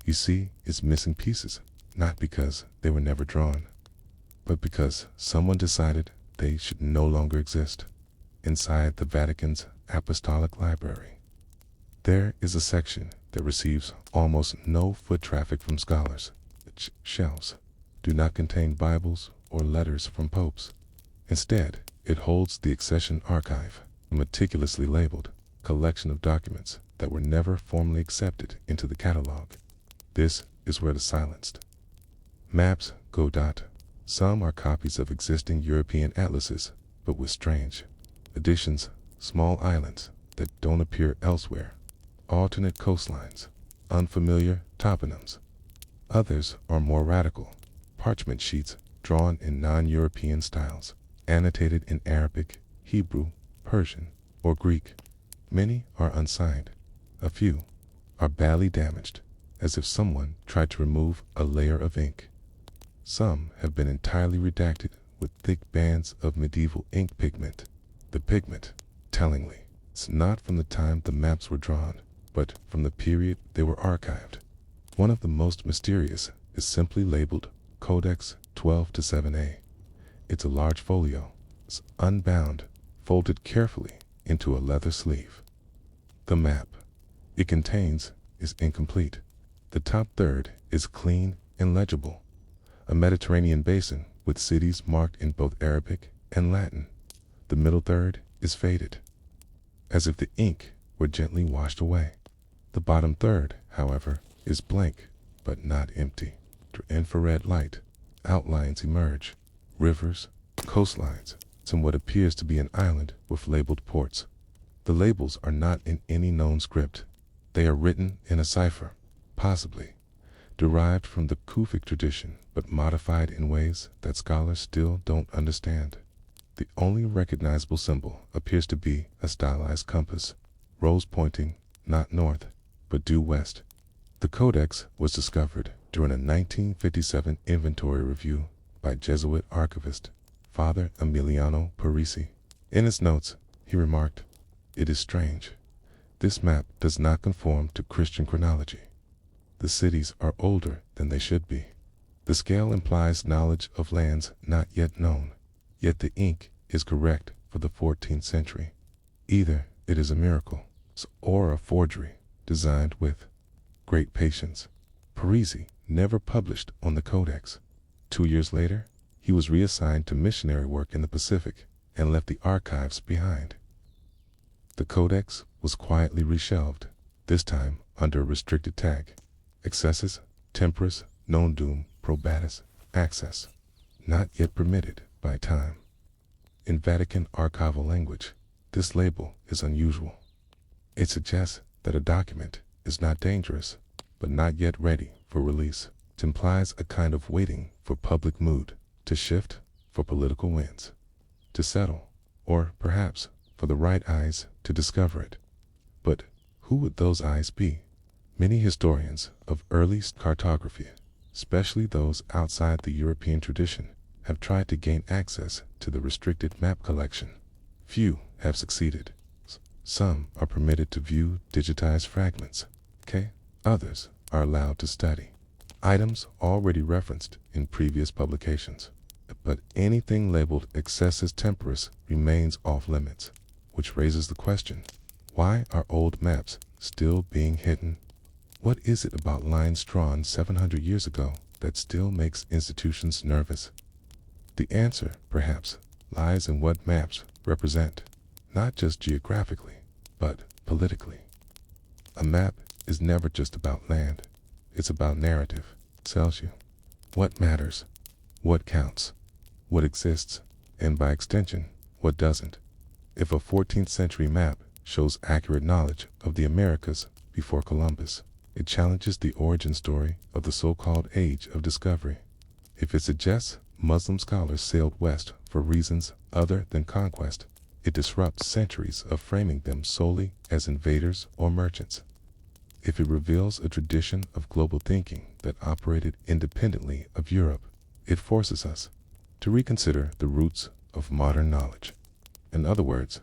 you see, is missing pieces, not because they were never drawn, but because someone decided they should no longer exist. Inside the Vatican's Apostolic Library, there is a section that receives almost no foot traffic from scholars. Its shelves do not contain Bibles or letters from popes. Instead, it holds the Accession Archive, a meticulously labeled collection of documents that were never formally accepted into the catalog. This is where the silenced maps go. Some are copies of existing European atlases, but with strange additions, small islands that don't appear elsewhere, alternate coastlines, unfamiliar toponyms. Others are more radical, parchment sheets drawn in non-European styles, annotated in Arabic, Hebrew, Persian, or Greek. Many are unsigned. A few are badly damaged, as if someone tried to remove a layer of ink. Some have been entirely redacted with thick bands of medieval ink pigment. The pigment, tellingly, is not from the time the maps were drawn, but from the period they were archived. One of the most mysterious is simply labeled Codex 12-7A. It's a large folio. It's unbound, folded carefully into a leather sleeve. The map it contains is incomplete. The top third is clean and legible, a Mediterranean basin with cities marked in both Arabic and Latin. The middle third is faded, as if the ink were gently washed away. The bottom third, however, is blank, but not empty. Through infrared light, outlines emerge, rivers, coastlines, and what appears to be an island with labeled ports. The labels are not in any known script. They are written in a cipher, possibly derived from the Kufic tradition, but modified in ways that scholars still don't understand. The only recognizable symbol appears to be a stylized compass, rose pointing not north, but due west. The codex was discovered during a 1957 inventory review by Jesuit archivist Father Emiliano Parisi. In his notes, he remarked, "It is strange. This map does not conform to Christian chronology. The cities are older than they should be. The scale implies knowledge of lands not yet known, yet the ink is correct for the 14th century. Either it is a miracle or a forgery designed with great patience." Parisi never published on the Codex. 2 years later, he was reassigned to missionary work in the Pacific and left the archives behind. The Codex was quietly reshelved, this time under a restricted tag: Excessus Temporis Non Dum Probatus Access, not yet permitted by time. In Vatican archival language, this label is unusual. It suggests that a document is not dangerous, but not yet ready for release. It implies a kind of waiting for public mood to shift, for political winds to settle, or perhaps for the right eyes to discover it. But who would those eyes be? Many historians of early cartography, especially those outside the European tradition, have tried to gain access to the restricted map collection. Few have succeeded. Some are permitted to view digitized fragments. Others are allowed to study items already referenced in previous publications. But anything labeled Excessus Temporis remains off limits, which raises the question, why are old maps still being hidden? What is it about lines drawn 700 years ago that still makes institutions nervous? The answer, perhaps, lies in what maps represent, not just geographically, but politically. A map is never just about land. It's about narrative. It tells you what matters, what counts, what exists, and by extension, what doesn't. If a 14th century map shows accurate knowledge of the Americas before Columbus, it challenges the origin story of the so-called Age of Discovery. If it suggests Muslim scholars sailed west for reasons other than conquest, it disrupts centuries of framing them solely as invaders or merchants. If it reveals a tradition of global thinking that operated independently of Europe, it forces us to reconsider the roots of modern knowledge. In other words,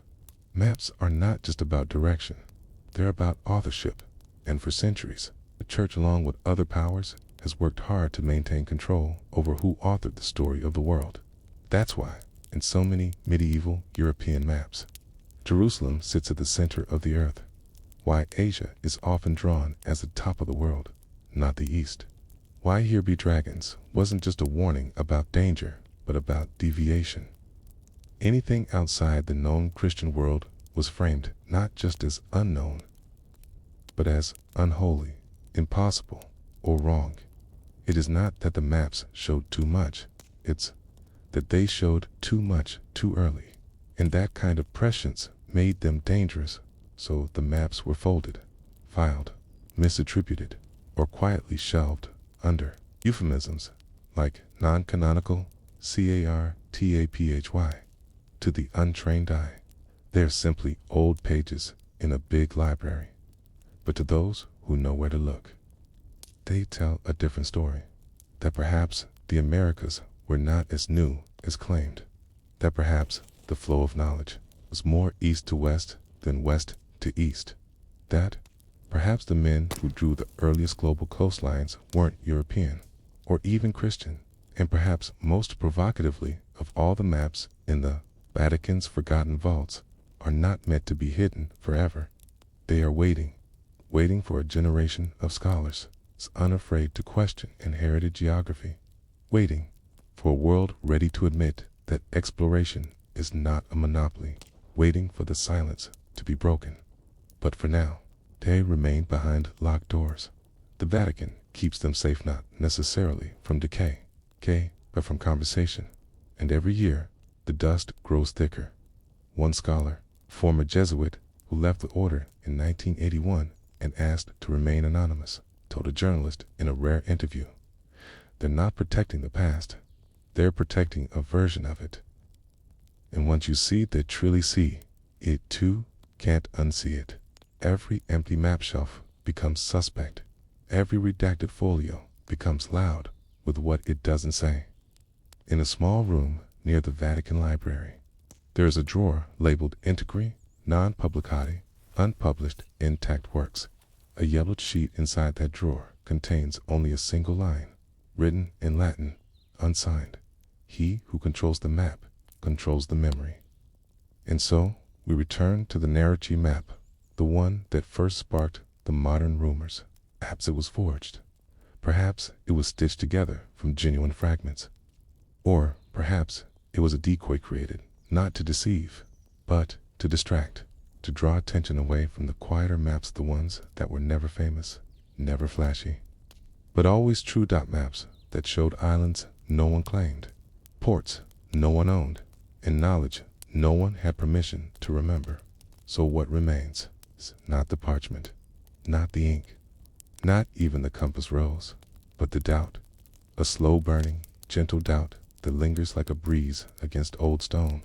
maps are not just about direction, they're about authorship, and for centuries, the Church, along with other powers, has worked hard to maintain control over who authored the story of the world. That's why, in so many medieval European maps, Jerusalem sits at the center of the earth, why Asia is often drawn as the top of the world, not the east. Why Here Be Dragons wasn't just a warning about danger, but about deviation. Anything outside the known Christian world was framed not just as unknown, but as unholy, impossible, or wrong. It is not that the maps showed too much, it's that they showed too much too early, and that kind of prescience made them dangerous. So the maps were folded, filed, misattributed, or quietly shelved under euphemisms like non-canonical, cartaphy. To the untrained eye, they're simply old pages in a big library. But to those who know where to look, they tell a different story. That perhaps the Americas were not as new as claimed. That perhaps the flow of knowledge was more east to west than west to east. That perhaps the men who drew the earliest global coastlines weren't European or even Christian, and perhaps most provocatively of all, the maps in the Vatican's forgotten vaults are not meant to be hidden forever. They are waiting for a generation of scholars unafraid to question inherited geography, waiting for a world ready to admit that exploration is not a monopoly, waiting for the silence to be broken. But for now, they remain behind locked doors. The Vatican keeps them safe not necessarily from decay, but from conversation. And every year, the dust grows thicker. One scholar, former Jesuit, who left the order in 1981 and asked to remain anonymous, told a journalist in a rare interview, "They're not protecting the past, they're protecting a version of it. And once you see they truly see, it too can't unsee it." Every empty map shelf becomes suspect. Every redacted folio becomes loud with what it doesn't say. in a small room near the Vatican Library. There is a drawer labeled Integri, Non Publicati, Unpublished Intact Works. A yellowed sheet inside that drawer contains only a single line, written in Latin, unsigned. He who controls the map controls the memory. And so we return to the narration map, the one that first sparked the modern rumors. Perhaps it was forged. Perhaps it was stitched together from genuine fragments. Or perhaps it was a decoy created, not to deceive, but to distract, to draw attention away from the quieter maps, the ones that were never famous, never flashy, but always true. Maps that showed islands no one claimed, ports no one owned, and knowledge no one had permission to remember. So what remains? Not the parchment, not the ink, not even the compass rose, but the doubt, a slow burning, gentle doubt that lingers like a breeze against old stone.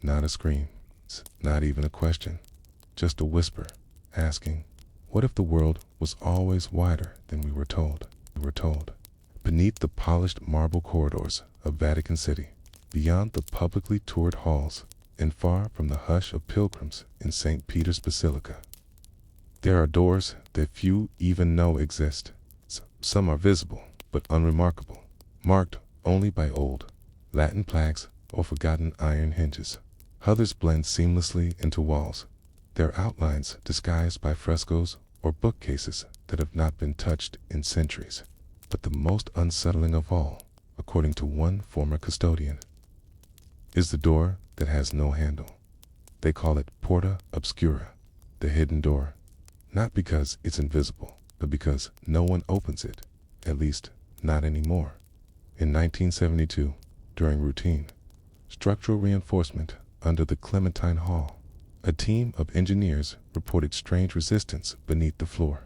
Not a scream, not even a question, just a whisper, asking, what if the world was always wider than we were told? Beneath the polished marble corridors of Vatican City, beyond the publicly toured halls, and far from the hush of pilgrims in St. Peter's Basilica, there are doors that few even know exist. Some are visible, but unremarkable, marked only by old Latin plaques or forgotten iron hinges. Others blend seamlessly into walls, their outlines disguised by frescoes or bookcases that have not been touched in centuries. But the most unsettling of all, according to one former custodian, is the door that has no handle. They call it Porta Obscura, the hidden door, not because it's invisible, but because no one opens it, at least not anymore. In 1972, during routine structural reinforcement under the Clementine Hall, a team of engineers reported strange resistance beneath the floor.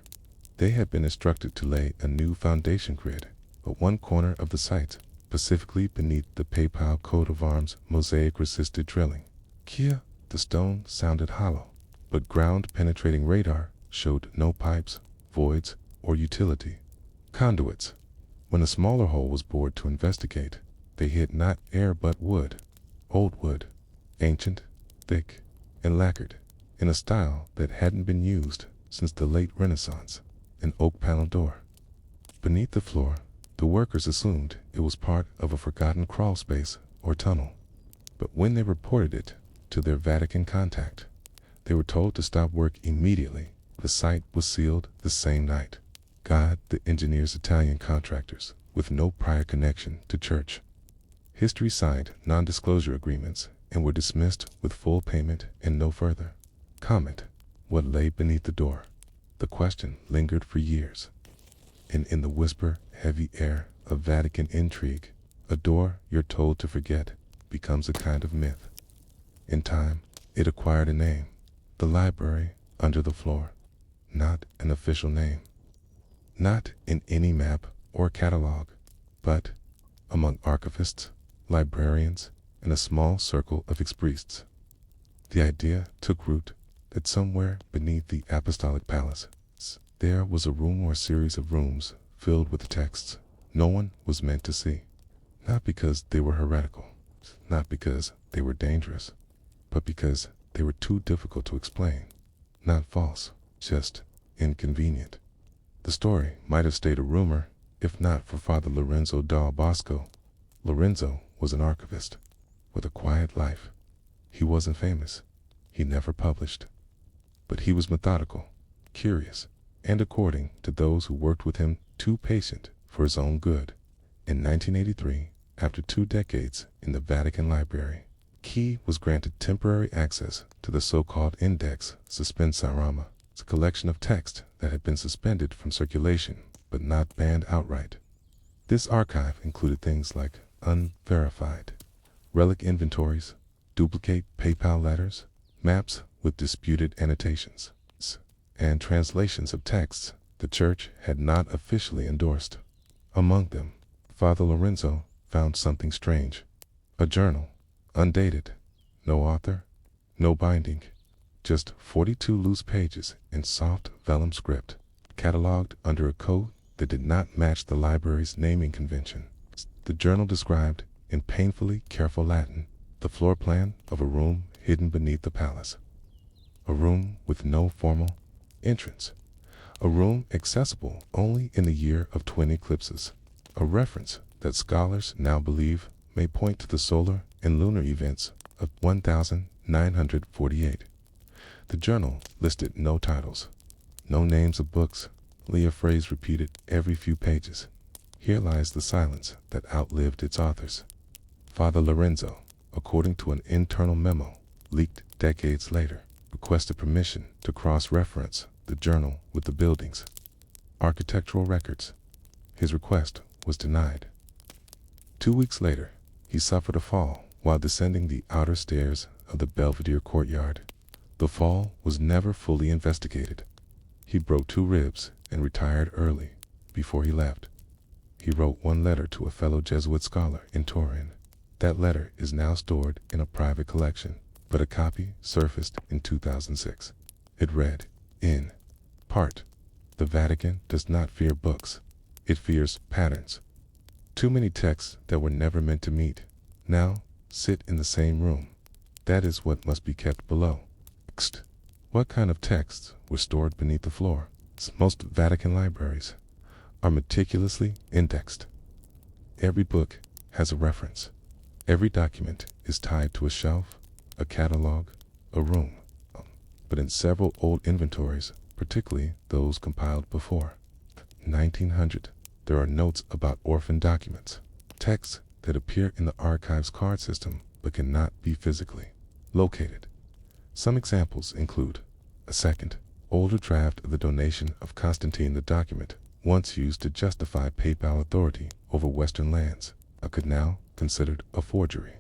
They had been instructed to lay a new foundation grid at one corner of the site, specifically beneath the Papal coat of arms mosaic-resisted drilling. Here, the stone sounded hollow, but ground-penetrating radar showed no pipes, voids, or utility conduits. When a smaller hole was bored to investigate, they hit not air but wood, old wood, ancient, thick, and lacquered, in a style that hadn't been used since the late Renaissance, an oak panel door. Beneath the floor, the workers assumed it was part of a forgotten crawl space or tunnel. But when they reported it to their Vatican contact, they were told to stop work immediately. The site was sealed the same night. God, the engineers, Italian contractors, with no prior connection to church history, signed non-disclosure agreements and were dismissed with full payment and no further comment. What lay beneath the door? The question lingered for years. And in the whisper-heavy air of Vatican intrigue, a door you're told to forget becomes a kind of myth. In time, it acquired a name, the library under the floor. Not an official name, not in any map or catalog, but among archivists, librarians, and a small circle of ex-priests. The idea took root that somewhere beneath the apostolic palace, there was a room or series of rooms filled with texts no one was meant to see, not because they were heretical, not because they were dangerous, but because they were too difficult to explain. Not false, just inconvenient. The story might have stayed a rumor if not for Father Lorenzo Dal Bosco. Lorenzo was an archivist with a quiet life. He wasn't famous. He never published. But he was methodical, curious, and according to those who worked with him, too patient for his own good. In 1983, after 2 decades in the Vatican Library, he was granted temporary access to the so-called Index Suspensarama, a collection of text that had been suspended from circulation but not banned outright. This archive included things like unverified relic inventories, duplicate PayPal letters, maps with disputed annotations, and translations of texts the Church had not officially endorsed. Among them, Father Lorenzo found something strange. A journal, undated, no author, no binding, just 42 loose pages in soft vellum script, cataloged under a code that did not match the library's naming convention. The journal described in painfully careful Latin, the floor plan of a room hidden beneath the palace. A room with no formal entrance. A room accessible only in the year of twin eclipses. A reference that scholars now believe may point to the solar and lunar events of 1948. The journal listed no titles, no names of books, only a phrase repeated every few pages. Here lies the silence that outlived its authors. Father Lorenzo, according to an internal memo leaked decades later, requested permission to cross-reference the journal with the building's architectural records. His request was denied. 2 weeks later, he suffered a fall while descending the outer stairs of the Belvedere courtyard. The fall was never fully investigated. He broke 2 ribs and retired early before he left. He wrote one letter to a fellow Jesuit scholar in Turin. That letter is now stored in a private collection, but a copy surfaced in 2006. It read, in part, "The Vatican does not fear books. It fears patterns. Too many texts that were never meant to meet now sit in the same room. That is what must be kept below." Next, what kind of texts were stored beneath the floor? Most Vatican libraries are meticulously indexed. Every book has a reference. Every document is tied to a shelf, a catalog, a room. But in several old inventories, particularly those compiled before 1900, there are notes about orphan documents, texts that appear in the archives card system but cannot be physically located. Some examples include a second, older draft of the donation of Constantine, the document once used to justify papal authority over Western lands, could now considered a forgery.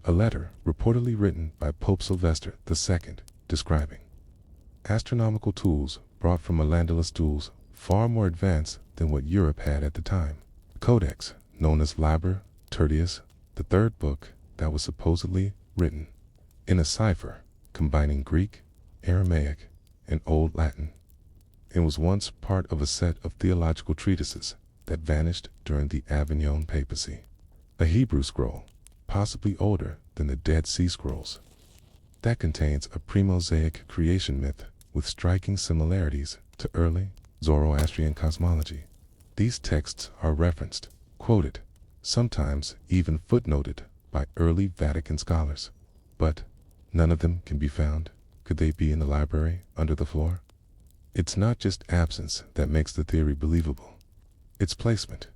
A letter reportedly written by Pope Sylvester II describing astronomical tools brought from Al-Andalus, tools far more advanced than what Europe had at the time. The codex, known as Liber Tertius, the third book that was supposedly written in a cipher combining Greek, Aramaic, and Old Latin. It was once part of a set of theological treatises that vanished during the Avignon papacy. A Hebrew scroll, possibly older than the Dead Sea Scrolls, that contains a pre-Mosaic creation myth with striking similarities to early Zoroastrian cosmology. These texts are referenced, quoted, sometimes even footnoted by early Vatican scholars. But none of them can be found. Could they be in the library under the floor? It's not just absence that makes the theory believable. It's placement.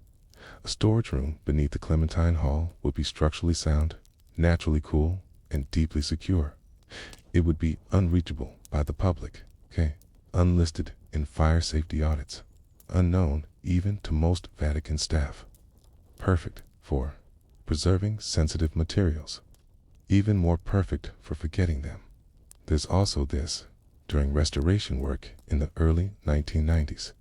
A storage room beneath the Clementine Hall would be structurally sound, naturally cool, and deeply secure. It would be unreachable by the public, unlisted in fire safety audits, unknown even to most Vatican staff. Perfect for preserving sensitive materials, even more perfect for forgetting them. There's also this. During restoration work in the early 1990s,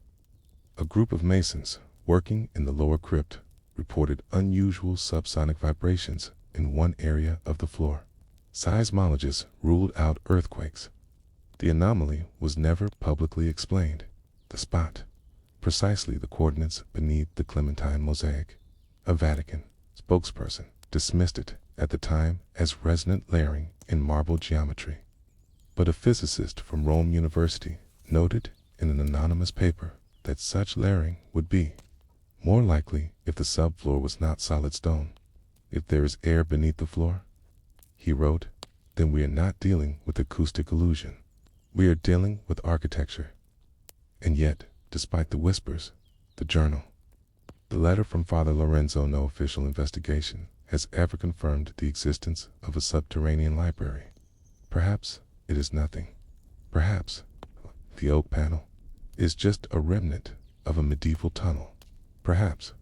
a group of Masons working in the lower crypt reported unusual subsonic vibrations in one area of the floor. Seismologists ruled out earthquakes. The anomaly was never publicly explained. The spot, precisely the coordinates beneath the Clementine mosaic. A Vatican spokesperson dismissed it at the time as resonant layering in marble geometry. But a physicist from Rome University noted in an anonymous paper that such layering would be more likely if the subfloor was not solid stone. If there is air beneath the floor, he wrote, then we are not dealing with acoustic illusion. We are dealing with architecture. And yet, despite the whispers, the journal, the letter from Father Lorenzo, no official investigation has ever confirmed the existence of a subterranean library. Perhaps it is nothing. Perhaps the oak panel is just a remnant of a medieval tunnel. Perhaps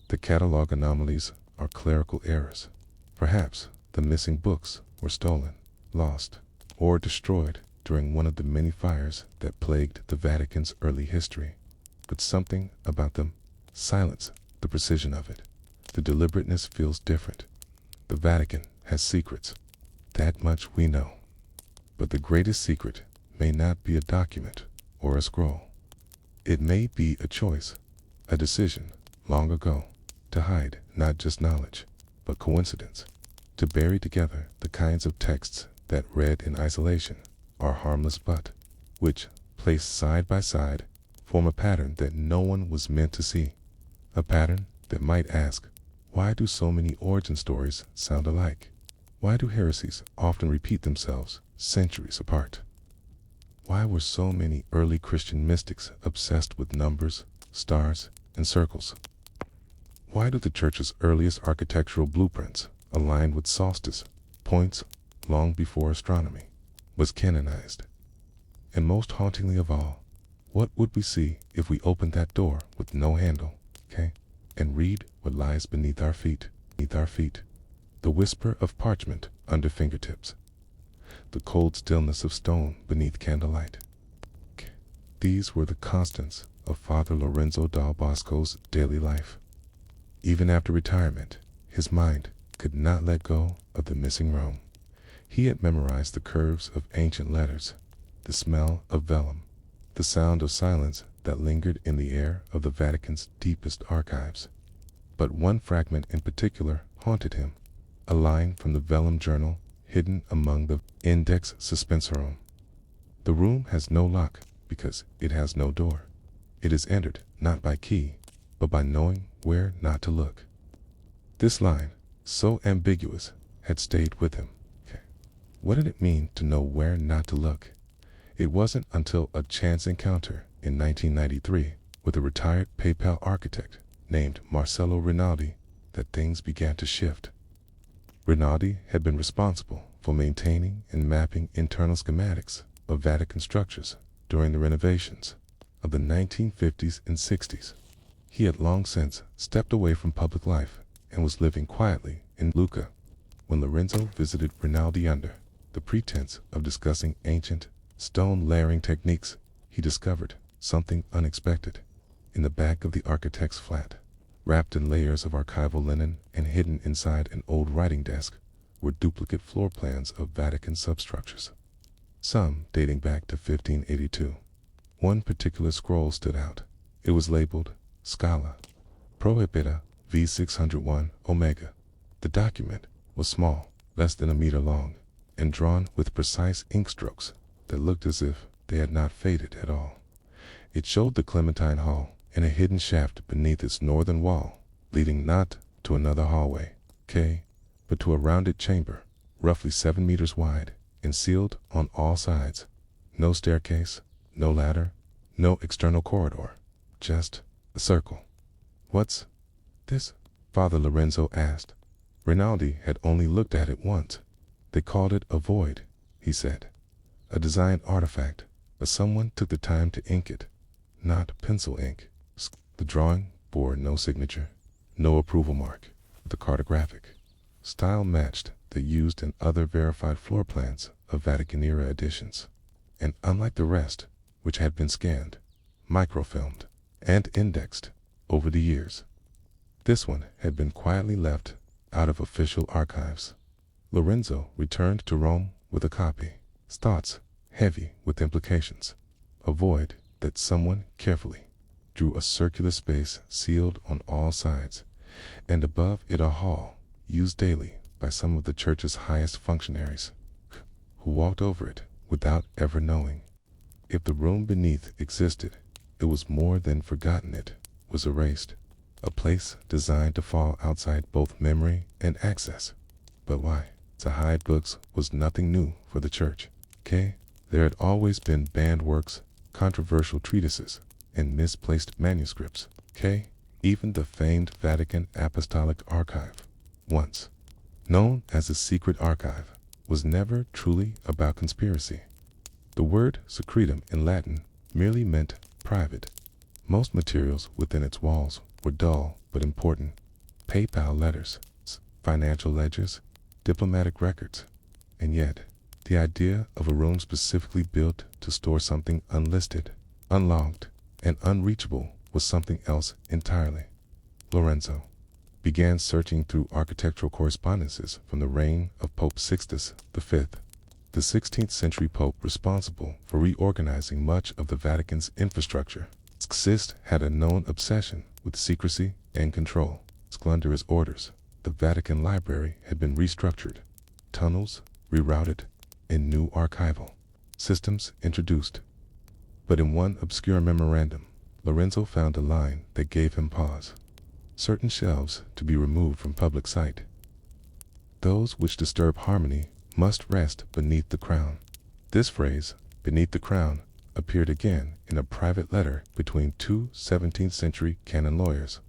the catalog anomalies are clerical errors. Perhaps the missing books were stolen, lost, or destroyed during one of the many fires that plagued the Vatican's early history. But something about them silenced the precision of it. The deliberateness feels different. The Vatican has secrets. That much we know. But the greatest secret may not be a document or a scroll. It may be a choice, a decision long ago to hide not just knowledge, but coincidence. To bury together the kinds of texts that read in isolation are harmless but, which, placed side by side, form a pattern that no one was meant to see. A pattern that might ask, why do so many origin stories sound alike? Why do heresies often repeat themselves centuries apart? Why were so many early Christian mystics obsessed with numbers, stars, and circles? Why do the Church's earliest architectural blueprints align with solstice points long before astronomy was canonized? And most hauntingly of all, what would we see if we opened that door with no handle, and read what lies beneath our feet? The whisper of parchment under fingertips. The cold stillness of stone beneath candlelight. These were the constants of Father Lorenzo Dal Bosco's daily life. Even after retirement, his mind could not let go of the missing Rome. He had memorized the curves of ancient letters, the smell of vellum, the sound of silence that lingered in the air of the Vatican's deepest archives. But one fragment in particular haunted him, a line from the vellum journal hidden among the Index Suspensorum. The room has no lock because it has no door. It is entered not by key, but by knowing where not to look. This line, so ambiguous, had stayed with him. What did it mean to know where not to look? It wasn't until a chance encounter in 1993 with a retired PayPal architect named Marcello Rinaldi that things began to shift. Rinaldi had been responsible for maintaining and mapping internal schematics of Vatican structures during the renovations of the 1950s and 60s. He had long since stepped away from public life and was living quietly in Lucca when Lorenzo visited Rinaldi under the pretense of discussing ancient stone layering techniques. He discovered something unexpected. In the back of the architect's flat, wrapped in layers of archival linen and hidden inside an old writing desk, were duplicate floor plans of Vatican substructures, some dating back to 1582. One particular scroll stood out. It was labeled Scala Prohibita V601 Omega. The document was small, less than a meter long, and drawn with precise ink strokes that looked as if they had not faded at all. It showed the Clementine Hall and a hidden shaft beneath its northern wall, leading not to another hallway, but to a rounded chamber, roughly 7 meters wide, and sealed on all sides. No staircase, no ladder, no external corridor, just a circle. What's this? Father Lorenzo asked. Rinaldi had only looked at it once. They called it a void, he said. A design artifact, but someone took the time to ink it, not pencil ink. The drawing bore no signature, no approval mark. The cartographic style matched the used in other verified floor plans of Vatican-era editions. And unlike the rest, which had been scanned, microfilmed, and indexed over the years, this one had been quietly left out of official archives. Lorenzo returned to Rome with a copy, his thoughts heavy with implications. A void that someone carefully drew a circular space sealed on all sides, and above it a hall used daily by some of the Church's highest functionaries, who walked over it without ever knowing. If the room beneath existed, it was more than forgotten. It was erased, a place designed to fall outside both memory and access. But why? To hide books was nothing new for the Church. There had always been banned works, controversial treatises, and misplaced manuscripts. Even the famed Vatican Apostolic Archive, once known as the Secret Archive, was never truly about conspiracy. The word secretum in Latin merely meant private. Most materials within its walls were dull but important. PayPal letters, financial ledgers, diplomatic records. And yet, the idea of a room specifically built to store something unlisted, unlogged, and unreachable was something else entirely. Lorenzo began searching through architectural correspondences from the reign of Pope Sixtus V, the 16th century pope responsible for reorganizing much of the Vatican's infrastructure. Sixtus had a known obsession with secrecy and control. Under his orders, the Vatican Library had been restructured, tunnels rerouted, and new archival systems introduced. But in one obscure memorandum, Lorenzo found a line that gave him pause. Certain shelves to be removed from public sight. Those which disturb harmony must rest beneath the crown. This phrase, beneath the crown, appeared again in a private letter between two 17th century canon lawyers.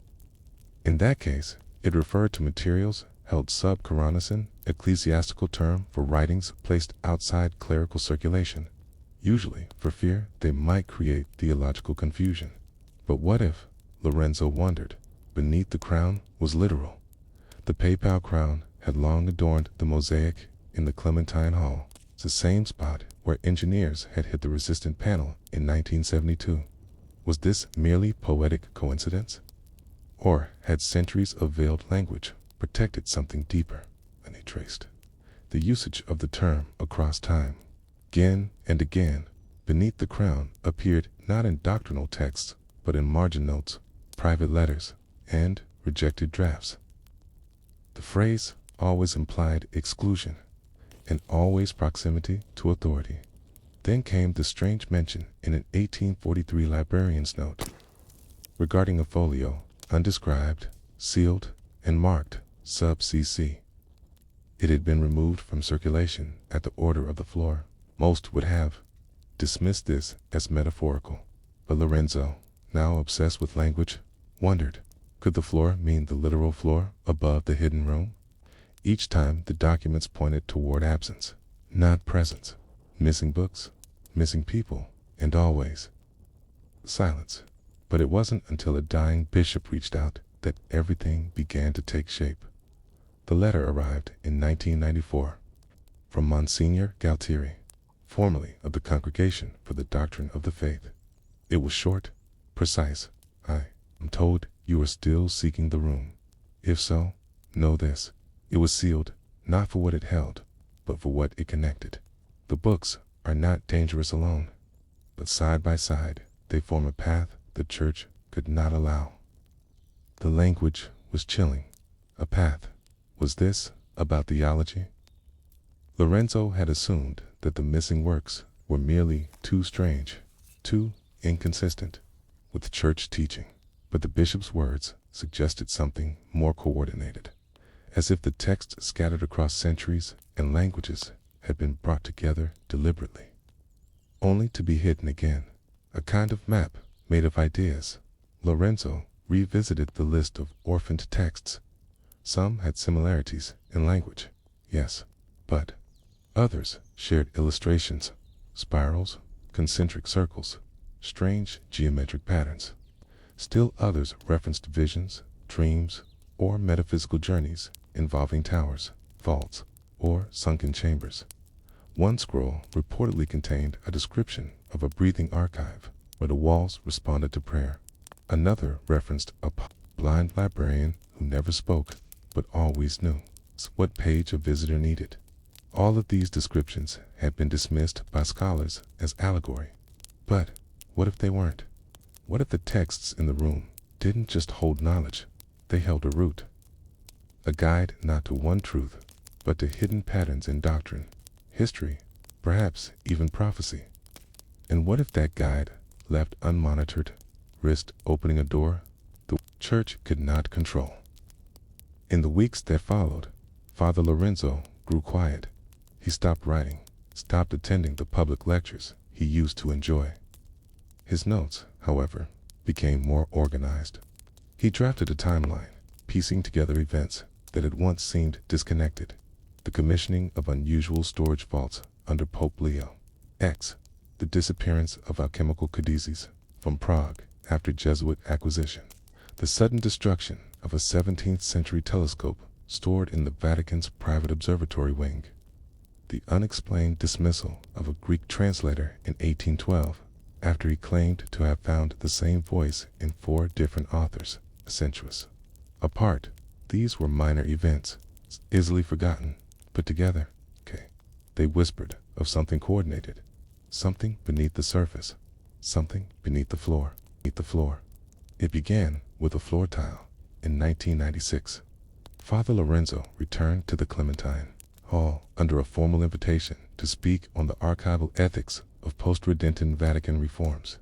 In that case, it referred to materials held sub coronicin, ecclesiastical term for writings placed outside clerical circulation, usually for fear they might create theological confusion. But what if, Lorenzo wondered, beneath the crown was literal? The papal crown had long adorned the mosaic in the Clementine Hall, the same spot where engineers had hit the resistant panel in 1972. Was this merely poetic coincidence? Or had centuries of veiled language protected something deeper? And he traced the usage of the term across time. Again and again, beneath the crown appeared not in doctrinal texts, but in margin notes, private letters, and rejected drafts. The phrase always implied exclusion, and always proximity to authority. Then came the strange mention in an 1843 librarian's note regarding a folio, undescribed, sealed, and marked sub CC. It had been removed from circulation at the order of the floor. Most would have dismissed this as metaphorical, but Lorenzo, now obsessed with language, wondered, could the floor mean the literal floor above the hidden room? Each time the documents pointed toward absence, not presence, missing books, missing people, and always silence. But it wasn't until a dying bishop reached out that everything began to take shape. The letter arrived in 1994 from Monsignor Galtieri, formerly of the Congregation for the Doctrine of the Faith. It was short, precise. I am told you are still seeking the room. If so, know this. It was sealed, not for what it held, but for what it connected. The books are not dangerous alone, but side by side, they form a path the church could not allow. The language was chilling. A path. Was this about theology? Lorenzo had assumed that the missing works were merely too strange, too inconsistent with church teaching. But the bishop's words suggested something more coordinated, as if the text scattered across centuries and languages had been brought together deliberately, only to be hidden again. A kind of map made of ideas. Lorenzo revisited the list of orphaned texts. Some had similarities in language, yes, but others shared illustrations, spirals, concentric circles, strange geometric patterns. Still others referenced visions, dreams, or metaphysical journeys involving towers, vaults, or sunken chambers. One scroll reportedly contained a description of a breathing archive where the walls responded to prayer. Another referenced a blind librarian who never spoke but always knew what page a visitor needed. All of these descriptions had been dismissed by scholars as allegory. But what if they weren't? What if the texts in the room didn't just hold knowledge, they held a root? A guide not to one truth, but to hidden patterns in doctrine, history, perhaps even prophecy. And what if that guide, left unmonitored, risked opening a door the church could not control? In the weeks that followed, Father Lorenzo grew quiet. He stopped writing, stopped attending the public lectures he used to enjoy. His notes, however, became more organized. He drafted a timeline, piecing together events that had once seemed disconnected. The commissioning of unusual storage vaults under Pope Leo X, the disappearance of alchemical codices from Prague after Jesuit acquisition, the sudden destruction of a 17th century telescope stored in the Vatican's private observatory wing, the unexplained dismissal of a Greek translator in 1812 after he claimed to have found the same voice in 4 different authors, sensuous. Apart, these were minor events, easily forgotten, put together. They whispered of something coordinated, something beneath the surface, something beneath the floor. It began with a floor tile in 1996. Father Lorenzo returned to the Clementine Hall under a formal invitation to speak on the archival ethics of post-Tridentine Vatican reforms.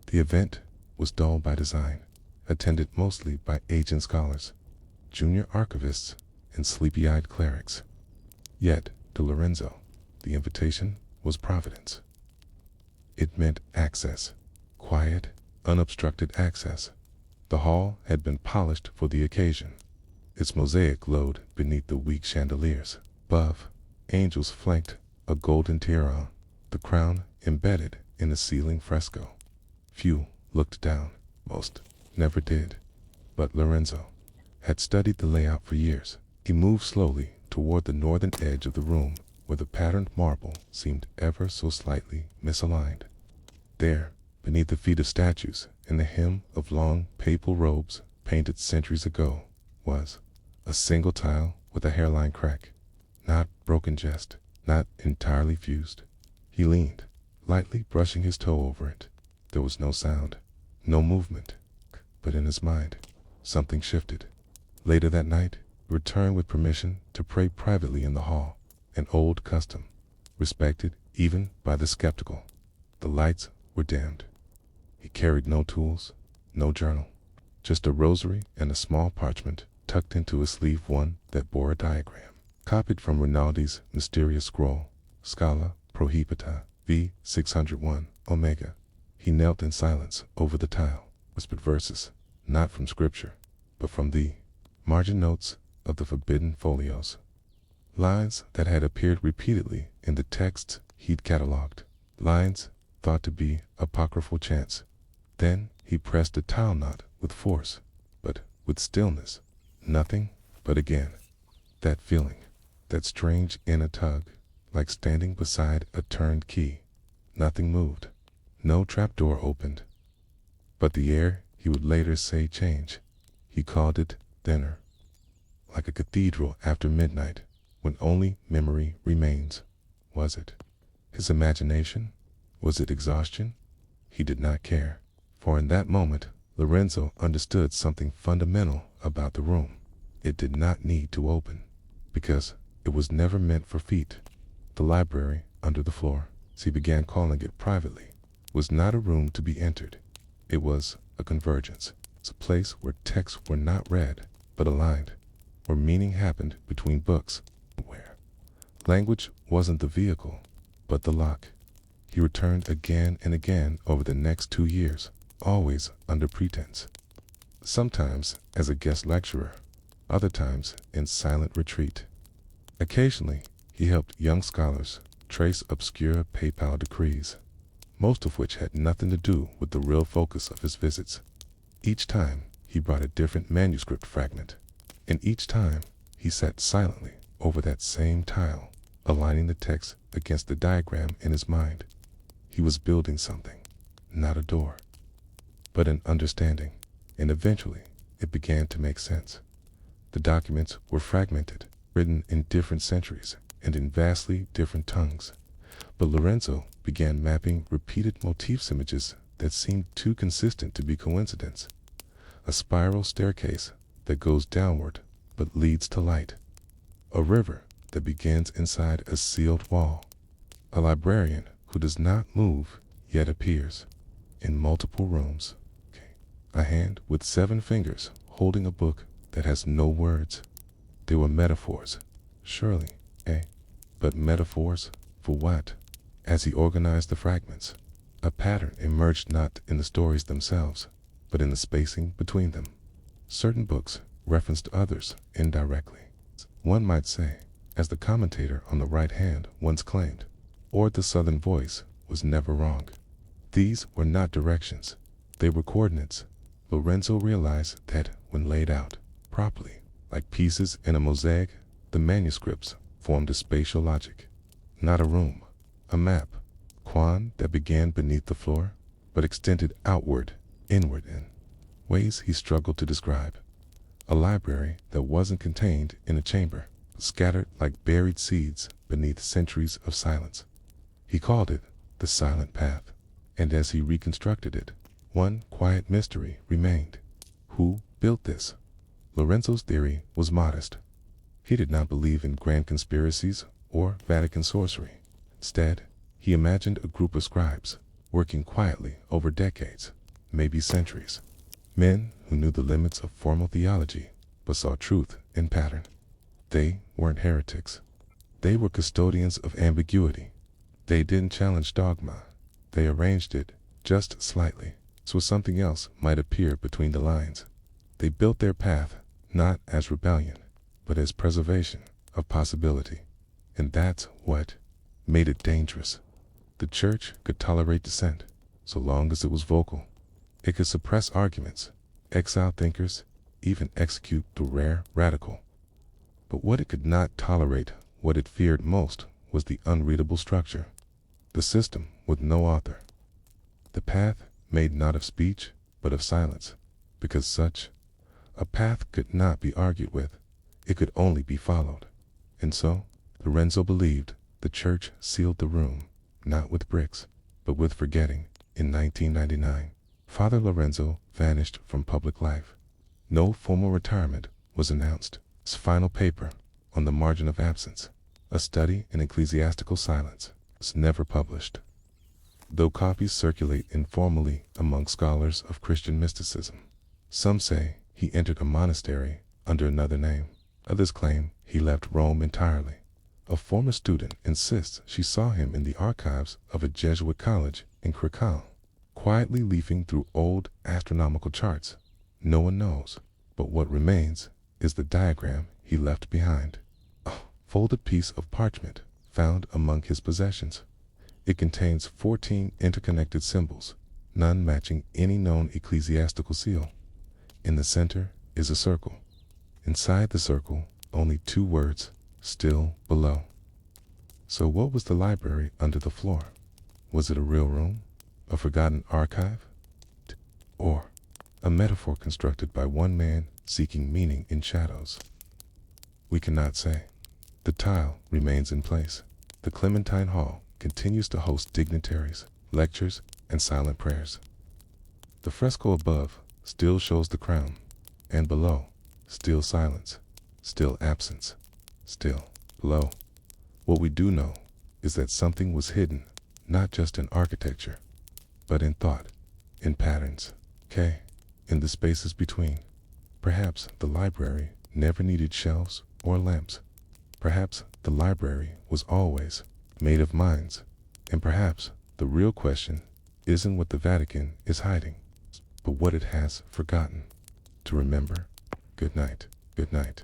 The event was dull by design, attended mostly by aging scholars, junior archivists, and sleepy-eyed clerics. Yet, to Lorenzo, the invitation was providence. It meant access, quiet, unobstructed access. The hall had been polished for the occasion. Its mosaic glowed beneath the weak chandeliers. Above, angels flanked a golden tiara, the crown embedded in a ceiling fresco. Few looked down, most never did. But Lorenzo had studied the layout for years. He moved slowly toward the northern edge of the room, where the patterned marble seemed ever so slightly misaligned. There, beneath the feet of statues and the hem of long papal robes painted centuries ago, was a single tile with a hairline crack, not broken jest, not entirely fused. He leaned, lightly brushing his toe over it. There was no sound, no movement, but in his mind, something shifted. Later that night, he returned with permission to pray privately in the hall, an old custom, respected even by the skeptical. The lights were dimmed. He carried no tools, no journal, just a rosary and a small parchment tucked into a sleeve, one that bore a diagram, copied from Rinaldi's mysterious scroll, Scala Prohibita, v. 601, Omega. He knelt in silence over the tile, whispered verses, not from scripture, but from the margin notes of the forbidden folios. Lines that had appeared repeatedly in the texts he'd catalogued, lines thought to be apocryphal chants. Then he pressed the tile knot with force, but with stillness. Nothing but again, that feeling, that strange inner tug, like standing beside a turned key. Nothing moved. No trapdoor opened. But the air, he would later say, changed. He called it thinner. Like a cathedral after midnight, when only memory remains. Was it his imagination? Was it exhaustion? He did not care. For in that moment, Lorenzo understood something fundamental about the room. It did not need to open, because it was never meant for feet. The library under the floor, as he began calling it privately, was not a room to be entered. It was a convergence. It's a place where texts were not read, but aligned, where meaning happened between books, where language wasn't the vehicle, but the lock. He returned again and again over the next 2 years, always under pretense. Sometimes as a guest lecturer, other times in silent retreat. Occasionally, he helped young scholars trace obscure papal decrees, most of which had nothing to do with the real focus of his visits. Each time, he brought a different manuscript fragment, and each time, he sat silently over that same tile, aligning the text against the diagram in his mind. He was building something, not a door, but an understanding, and eventually it began to make sense. The documents were fragmented, written in different centuries and in vastly different tongues, but Lorenzo began mapping repeated motifs, images that seemed too consistent to be coincidence. A spiral staircase that goes downward but leads to light. A river that begins inside a sealed wall. A librarian who does not move yet appears in multiple rooms. A hand with 7 fingers holding a book that has no words. They were metaphors, surely, but metaphors for what? As he organized the fragments, a pattern emerged not in the stories themselves, but in the spacing between them. Certain books referenced others indirectly. One might say, as the commentator on the right hand once claimed, or the Southern Voice was never wrong. These were not directions, they were coordinates. Lorenzo realized that when laid out properly, like pieces in a mosaic, the manuscripts formed a spatial logic, not a room, a map, quan that began beneath the floor, but extended outward, inward in ways he struggled to describe. A library that wasn't contained in a chamber, scattered like buried seeds beneath centuries of silence. He called it the silent path, and as he reconstructed it, one quiet mystery remained. Who built this? Lorenzo's theory was modest. He did not believe in grand conspiracies or Vatican sorcery. Instead, he imagined a group of scribes working quietly over decades, maybe centuries. Men who knew the limits of formal theology but saw truth in pattern. They weren't heretics. They were custodians of ambiguity. They didn't challenge dogma. They arranged it just slightly so something else might appear between the lines. They built their path not as rebellion, but as preservation of possibility. And that's what made it dangerous. The church could tolerate dissent so long as it was vocal. It could suppress arguments, exile thinkers, even execute the rare radical. But what it could not tolerate, what it feared most, was the unreadable structure, the system with no author. The path made not of speech, but of silence, because such a path could not be argued with, it could only be followed. And so, Lorenzo believed the church sealed the room, not with bricks, but with forgetting. In 1999, Father Lorenzo vanished from public life. No formal retirement was announced. His final paper, On the Margin of Absence, a study in ecclesiastical silence, was never published. Though copies circulate informally among scholars of Christian mysticism. Some say he entered a monastery under another name. Others claim he left Rome entirely. A former student insists she saw him in the archives of a Jesuit college in Krakow, quietly leafing through old astronomical charts. No one knows, but what remains is the diagram he left behind. A folded piece of parchment found among his possessions. It contains 14 interconnected symbols, none matching any known ecclesiastical seal. In the center is a circle. Inside the circle, only 2 words, still below. So what was the library under the floor? Was it a real room? A forgotten archive? Or a metaphor constructed by one man seeking meaning in shadows? We cannot say. The tile remains in place. The Clementine Hall continues to host dignitaries, lectures, and silent prayers. The fresco above still shows the crown, and below, still silence, still absence, still below. What we do know is that something was hidden, not just in architecture, but in thought, in patterns, in the spaces between. Perhaps the library never needed shelves or lamps. Perhaps the library was always made of minds. And perhaps the real question isn't what the Vatican is hiding, but what it has forgotten to remember. Good night. Good night.